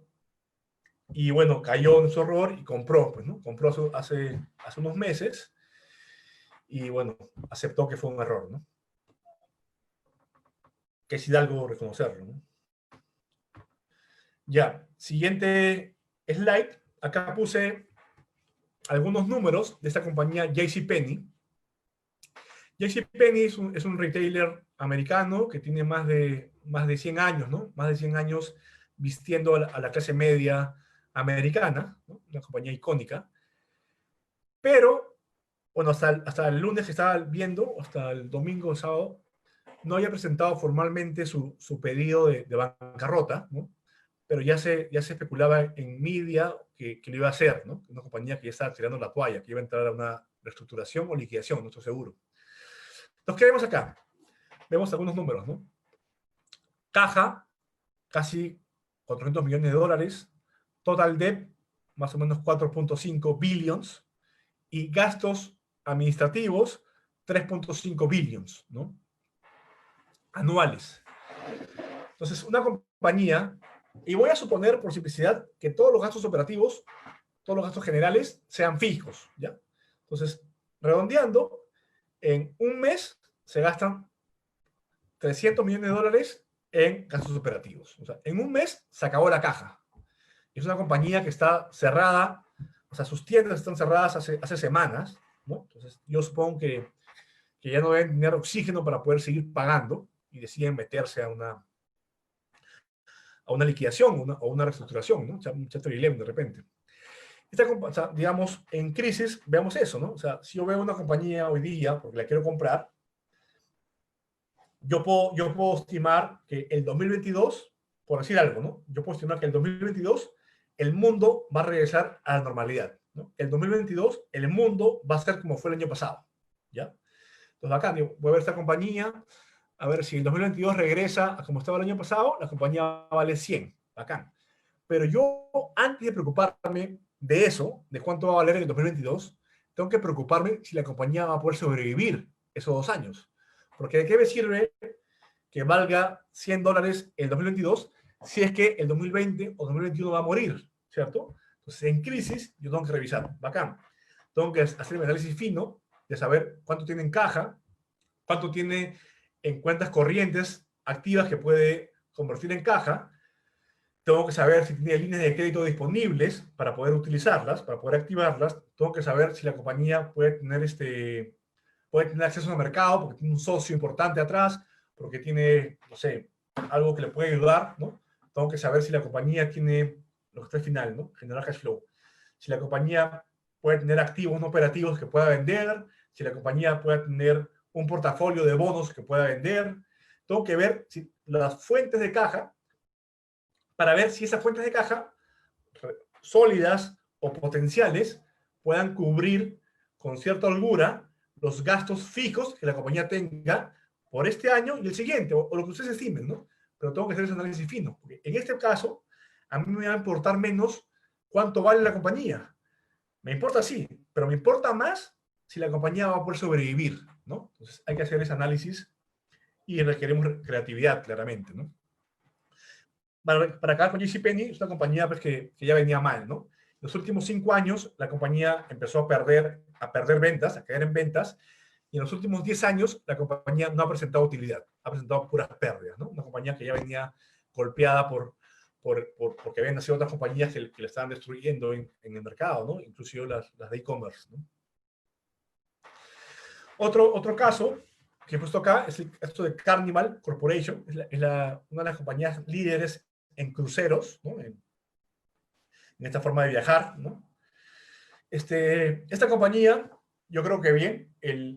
y bueno, cayó en su error y compró, pues, ¿no? Compró hace unos meses, y bueno, aceptó que fue un error, ¿no? Que es hidalgo reconocerlo, ¿no? Ya, siguiente slide. Acá puse algunos números de esta compañía JCPenney. JCPenney es un retailer americano que tiene más de 100 años, ¿no? Más de 100 años vistiendo a la clase media americana, ¿no? Una compañía icónica. Pero, bueno, hasta el lunes que estaba viendo, hasta el domingo o sábado, no había presentado formalmente su pedido de bancarrota, ¿no? Pero ya se especulaba en media que lo iba a hacer, ¿no? Una compañía que ya estaba tirando la toalla, que iba a entrar a una reestructuración o liquidación, no estoy seguro. Entonces, ¿qué vemos acá? Vemos algunos números, ¿no? Caja, casi $400 millones. Total debt, más o menos 4.5 billions. Y gastos administrativos, 3.5 billions, ¿no? Anuales. Entonces, una compañía, y voy a suponer por simplicidad que todos los gastos operativos, todos los gastos generales sean fijos, ¿ya? Entonces, redondeando, en un mes se gastan $300 millones en gastos operativos. O sea, en un mes se acabó la caja. Es una compañía que está cerrada, o sea, sus tiendas están cerradas hace semanas, ¿no? Entonces, yo supongo que ya no deben tener oxígeno para poder seguir pagando y deciden meterse a una liquidación o una reestructuración, ¿no? O sea, un Chapter 11 de repente. O sea, digamos, en crisis, veamos eso, ¿no? O sea, si yo veo una compañía hoy día, porque la quiero comprar, yo puedo estimar que el 2022, por decir algo, ¿no? Yo puedo estimar que el 2022 el mundo va a regresar a la normalidad, ¿no? El 2022 el mundo va a ser como fue el año pasado, ¿ya? Entonces acá digo, voy a ver esta compañía, a ver si el 2022 regresa a como estaba el año pasado, la compañía vale 100, bacán. Pero yo, antes de preocuparme de eso, de cuánto va a valer en el 2022, tengo que preocuparme si la compañía va a poder sobrevivir esos 2 años. Porque ¿de qué me sirve que valga $100 el 2022 si es que el 2020 o 2021 va a morir, ¿cierto? Entonces, en crisis, yo tengo que revisar, bacán. Tengo que hacer un análisis fino de saber cuánto tiene en caja, cuánto tiene en cuentas corrientes activas que puede convertir en caja, tengo que saber si tiene líneas de crédito disponibles para poder utilizarlas, para poder activarlas. Tengo que saber si la compañía puede tener acceso al mercado porque tiene un socio importante atrás, porque tiene, no sé, algo que le puede ayudar, ¿no? Tengo que saber si la compañía tiene lo que está al final, ¿no? Generar cash flow. Si la compañía puede tener activos no operativos que pueda vender, si la compañía puede tener un portafolio de bonos que pueda vender. Tengo que ver si las fuentes de caja, para ver si esas fuentes de caja sólidas o potenciales puedan cubrir con cierta holgura los gastos fijos que la compañía tenga por este año y el siguiente, o lo que ustedes estimen, ¿no? Pero tengo que hacer ese análisis fino. Porque en este caso, a mí me va a importar menos cuánto vale la compañía. Me importa sí, pero me importa más si la compañía va a poder sobrevivir, ¿no? Entonces hay que hacer ese análisis y requerimos creatividad, claramente, ¿no? Para acabar con JCPenney, es una compañía pues, que ya venía mal, ¿no? En los últimos 5 años, la compañía empezó a perder ventas, a caer en ventas, y en los últimos 10 años, la compañía no ha presentado utilidad, ha presentado puras pérdidas, ¿no? Una compañía que ya venía golpeada porque habían nacido otras compañías que la estaban destruyendo en el mercado, ¿no? Inclusive las de e-commerce, ¿no? Otro caso que he puesto acá es esto de Carnival Corporation, una de las compañías líderes en cruceros, ¿no? En esta forma de viajar, ¿no? Esta compañía, yo creo que bien.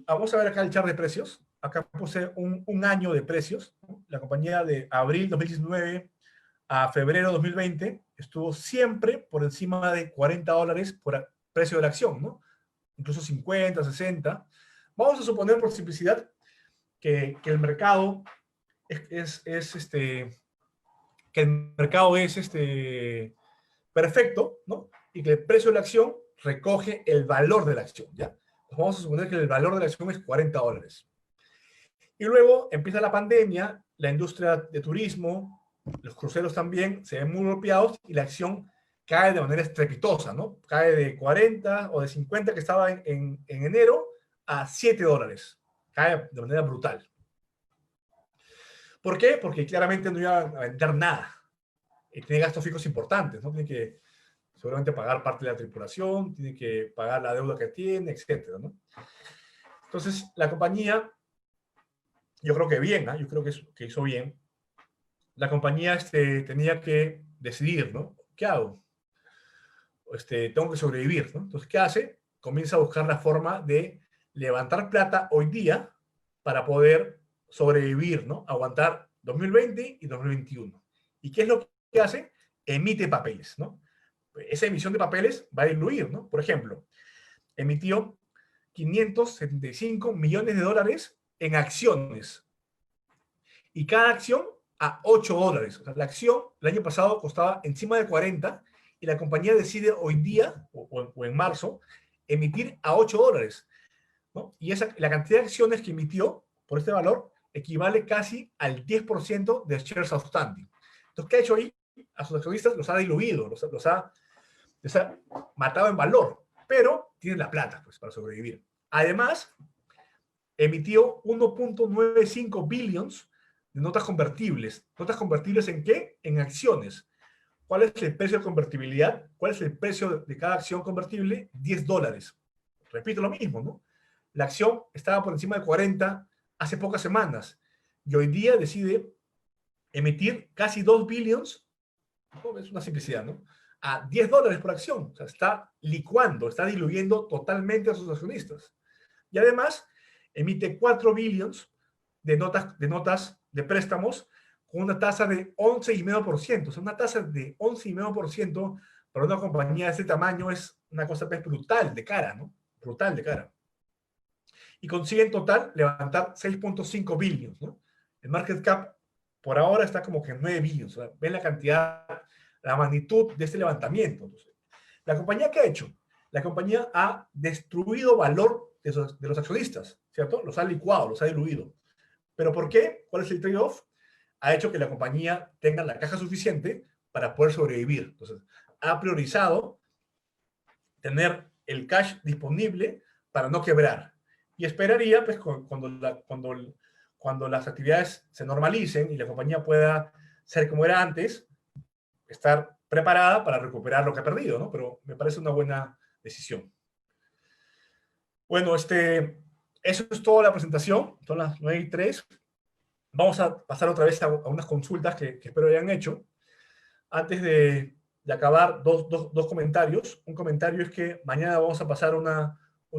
Vamos a ver acá el chart de precios. Acá puse un año de precios, ¿no? La compañía de abril 2019 a febrero 2020 estuvo siempre por encima de $40 por precio de la acción, ¿no? Incluso 50, 60. Vamos a suponer por simplicidad que el mercado que el mercado es perfecto, ¿no? Y que el precio de la acción recoge el valor de la acción, ¿ya? Pues vamos a suponer que el valor de la acción es $40. Y luego empieza la pandemia, la industria de turismo, los cruceros también se ven muy golpeados y la acción cae de manera estrepitosa, ¿no? Cae de 40 o de 50 que estaba en enero a $7. Cae de manera brutal. ¿Por qué? Porque claramente no iba a vender nada. Y tiene gastos fijos importantes, ¿no? Tiene que seguramente pagar parte de la tripulación, tiene que pagar la deuda que tiene, etcétera, ¿no? Entonces, la compañía, yo creo que bien, ¿eh? Yo creo que hizo bien. La compañía tenía que decidir, ¿no? ¿Qué hago? Tengo que sobrevivir, ¿no? Entonces, ¿qué hace? Comienza a buscar la forma de levantar plata hoy día para poder sobrevivir, ¿no? Aguantar 2020 y 2021. ¿Y qué es lo que hace? Emite papeles, ¿no? Esa emisión de papeles va a diluir, ¿no? Por ejemplo, emitió 575 millones de dólares en acciones. Y cada acción a $8. O sea, la acción el año pasado costaba encima de 40 y la compañía decide hoy día o en marzo emitir a $8, ¿no? Y la cantidad de acciones que emitió por este valor equivale casi al 10% de shares outstanding. Entonces, ¿qué ha hecho ahí? A sus accionistas los ha diluido, los ha matado en valor, pero tienen la plata pues, para sobrevivir. Además, emitió 1.95 billions de notas convertibles. ¿Notas convertibles en qué? En acciones. ¿Cuál es el precio de convertibilidad? ¿Cuál es el precio de cada acción convertible? $10. Repito lo mismo, ¿no? La acción estaba por encima de 40 hace pocas semanas y hoy día decide emitir casi 2 billions, ¿no? Es una simplicidad, ¿no? A $10 por acción. O sea, está licuando, está diluyendo totalmente a sus accionistas. Y además, emite 4 billions de notas de préstamos con una tasa de 11,5%. O sea, una tasa de 11,5% para una compañía de este tamaño es una cosa pues, brutal de cara, ¿no? Brutal de cara. Y consigue en total levantar 6.5 billions, ¿no? El market cap por ahora está como que en 9 billions. O sea, ven la cantidad, la magnitud de este levantamiento. Entonces, ¿la compañía qué ha hecho? La compañía ha destruido valor de los accionistas, ¿cierto? Los ha licuado, los ha diluido. ¿Pero por qué? ¿Cuál es el trade-off? Ha hecho que la compañía tenga la caja suficiente para poder sobrevivir. Entonces, ha priorizado tener el cash disponible para no quebrar. Y esperaría, pues, cuando las actividades se normalicen y la compañía pueda ser como era antes, estar preparada para recuperar lo que ha perdido, ¿no? Pero me parece una buena decisión. Bueno, eso es toda la presentación, son las 9:03. Vamos a pasar otra vez a unas consultas que espero hayan hecho. Antes de acabar, dos comentarios. Un comentario es que mañana vamos a pasar una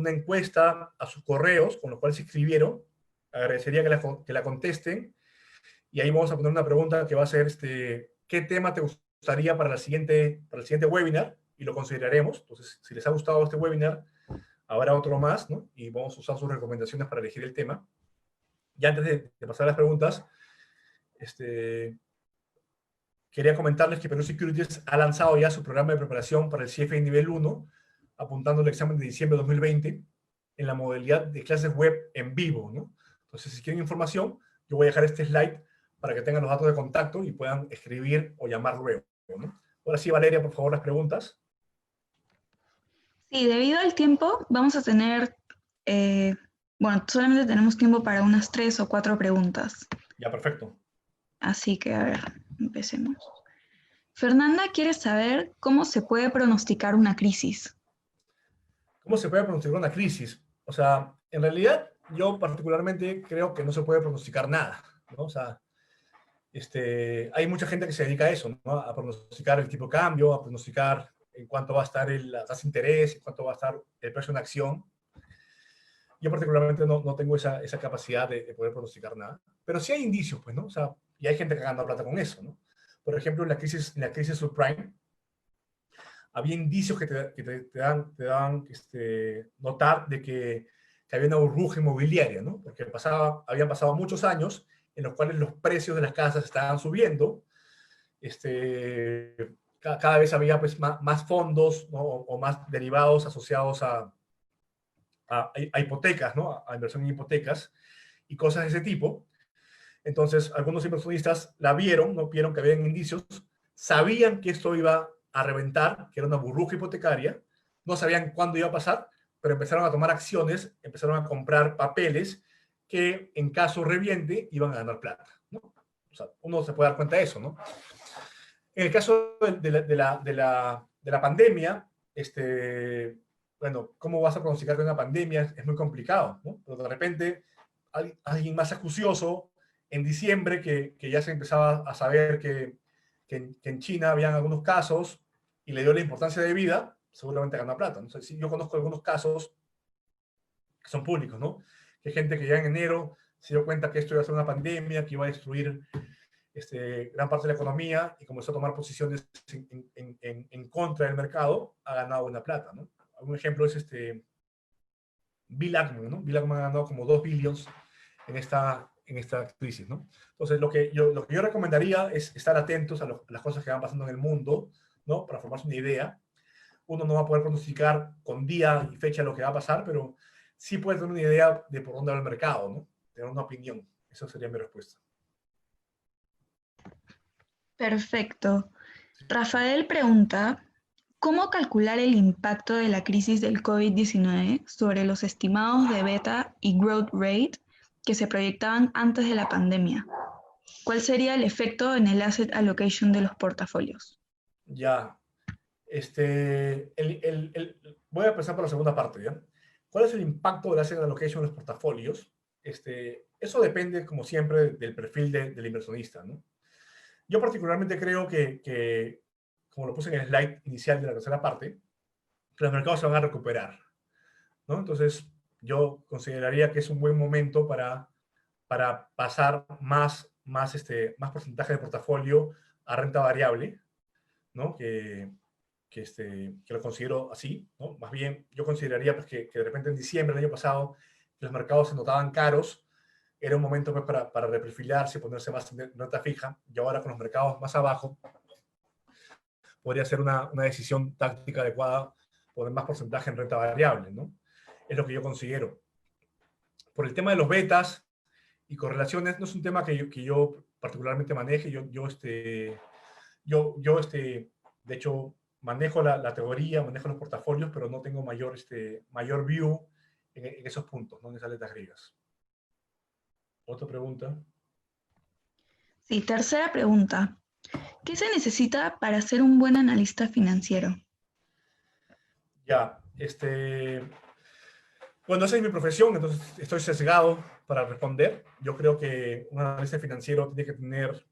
encuesta a sus correos, con los cuales se inscribieron. Agradecería que la contesten. Y ahí vamos a poner una pregunta que va a ser, ¿qué tema te gustaría para el siguiente webinar? Y lo consideraremos. Entonces, si les ha gustado este webinar, habrá otro más, ¿no? Y vamos a usar sus recomendaciones para elegir el tema. Y antes de pasar a las preguntas, quería comentarles que Perú Securities ha lanzado ya su programa de preparación para el CFA nivel 1, apuntando al examen de diciembre de 2020, en la modalidad de clases web en vivo, ¿no? Entonces, si quieren información, yo voy a dejar este slide para que tengan los datos de contacto y puedan escribir o llamar luego, ¿no? Ahora sí, Valeria, por favor, las preguntas. Sí, debido al tiempo, vamos a tener, bueno, solamente tenemos tiempo para unas 3 o 4 preguntas. Ya, perfecto. Así que, a ver, empecemos. Fernanda quiere saber cómo se puede pronosticar una crisis. ¿Cómo se puede pronosticar una crisis? O sea, en realidad, yo particularmente creo que no se puede pronosticar nada, ¿no? O sea, hay mucha gente que se dedica a eso, ¿no? A pronosticar el tipo de cambio, a pronosticar en cuánto va a estar la tasa de interés, en cuánto va a estar el precio de una acción. Yo particularmente no tengo esa capacidad de poder pronosticar nada, pero sí hay indicios, pues, ¿no? O sea, y hay gente que gana plata con eso, ¿no? Por ejemplo, en la crisis subprime, había indicios que te dan notar de que había una burbuja inmobiliaria, ¿no? Porque habían pasado muchos años en los cuales los precios de las casas estaban subiendo, cada vez había pues más fondos, ¿no? O más derivados asociados a hipotecas, ¿no? A inversión en hipotecas y cosas de ese tipo. Entonces, algunos inversionistas la vieron, ¿no? Vieron que habían indicios, sabían que esto iba a reventar, que era una burbuja hipotecaria, no sabían cuándo iba a pasar, pero empezaron a tomar acciones, empezaron a comprar papeles que en caso reviente iban a ganar plata, ¿no? O sea, uno se puede dar cuenta de eso, ¿no? En el caso de la pandemia, bueno, ¿cómo vas a pronosticar que una pandemia? Es muy complicado, ¿no? Pero de repente, alguien más acucioso, en diciembre, que ya se empezaba a saber que en China habían algunos casos y le dio la importancia de vida, seguramente gana plata. ¿No? O sea, si yo conozco algunos casos que son públicos, ¿no? Que gente que ya en enero se dio cuenta que esto iba a ser una pandemia, que iba a destruir gran parte de la economía y comenzó a tomar posiciones en contra del mercado, ha ganado buena plata, ¿no? Un ejemplo es Bill Ackman, ¿no? Bill Ackman ha ganado como 2 billions en esta crisis, ¿no? Entonces, lo que yo recomendaría es estar atentos a las cosas que van pasando en el mundo, ¿no? Para formarse una idea. Uno no va a poder pronosticar con día y fecha lo que va a pasar, pero sí puede tener una idea de por dónde va el mercado, ¿no? Tener una opinión. Esa sería mi respuesta. Perfecto. Rafael pregunta, ¿cómo calcular el impacto de la crisis del COVID-19 sobre los estimados de beta y growth rate que se proyectaban antes de la pandemia? ¿Cuál sería el efecto en el asset allocation de los portafolios? Ya. Voy a empezar por la segunda parte, ¿ya? ¿Cuál es el impacto del asset allocation en los portafolios? Eso depende, como siempre, del perfil del inversionista, ¿no? Yo particularmente creo que, como lo puse en el slide inicial de la tercera parte, que los mercados se van a recuperar, ¿no? Entonces, yo consideraría que es un buen momento para pasar más porcentaje de portafolio a renta variable, ¿no? Que lo considero así, ¿no? Más bien, yo consideraría pues, que de repente en diciembre del año pasado los mercados se notaban caros, era un momento pues, para reperfilarse, ponerse más en renta fija, y ahora con los mercados más abajo, podría ser una decisión táctica adecuada poner más porcentaje en renta variable, ¿no? Es lo que yo considero. Por el tema de los betas y correlaciones, no es un tema que yo particularmente maneje, de hecho, manejo la teoría, manejo los portafolios, pero no tengo mayor view en esos puntos, ¿no? En esas letras griegas. Otra pregunta. Sí, tercera pregunta. ¿Qué se necesita para ser un buen analista financiero? Ya, bueno, esa es mi profesión, entonces estoy sesgado para responder. Yo creo que un analista financiero tiene que tener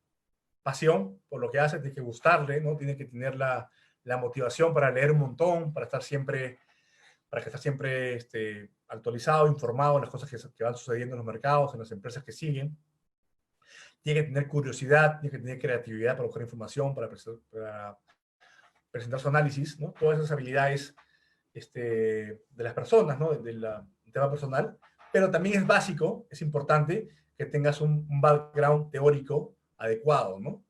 pasión por lo que hace, tiene que gustarle, ¿no? Tiene que tener la motivación para leer un montón, para que estar siempre actualizado, informado en las cosas que van sucediendo en los mercados, en las empresas que siguen. Tiene que tener curiosidad, tiene que tener creatividad para buscar información, para presentar su análisis, ¿no? Todas esas habilidades de las personas, ¿no? Del tema personal, pero también es básico, es importante que tengas un background teórico adecuado, ¿no?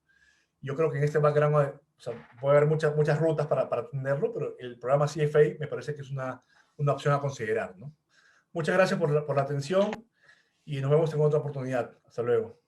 Yo creo que en este background, o sea, puede haber muchas rutas para tenerlo, pero el programa CFA me parece que es una opción a considerar, ¿no? Muchas gracias por la atención y nos vemos en otra oportunidad. Hasta luego.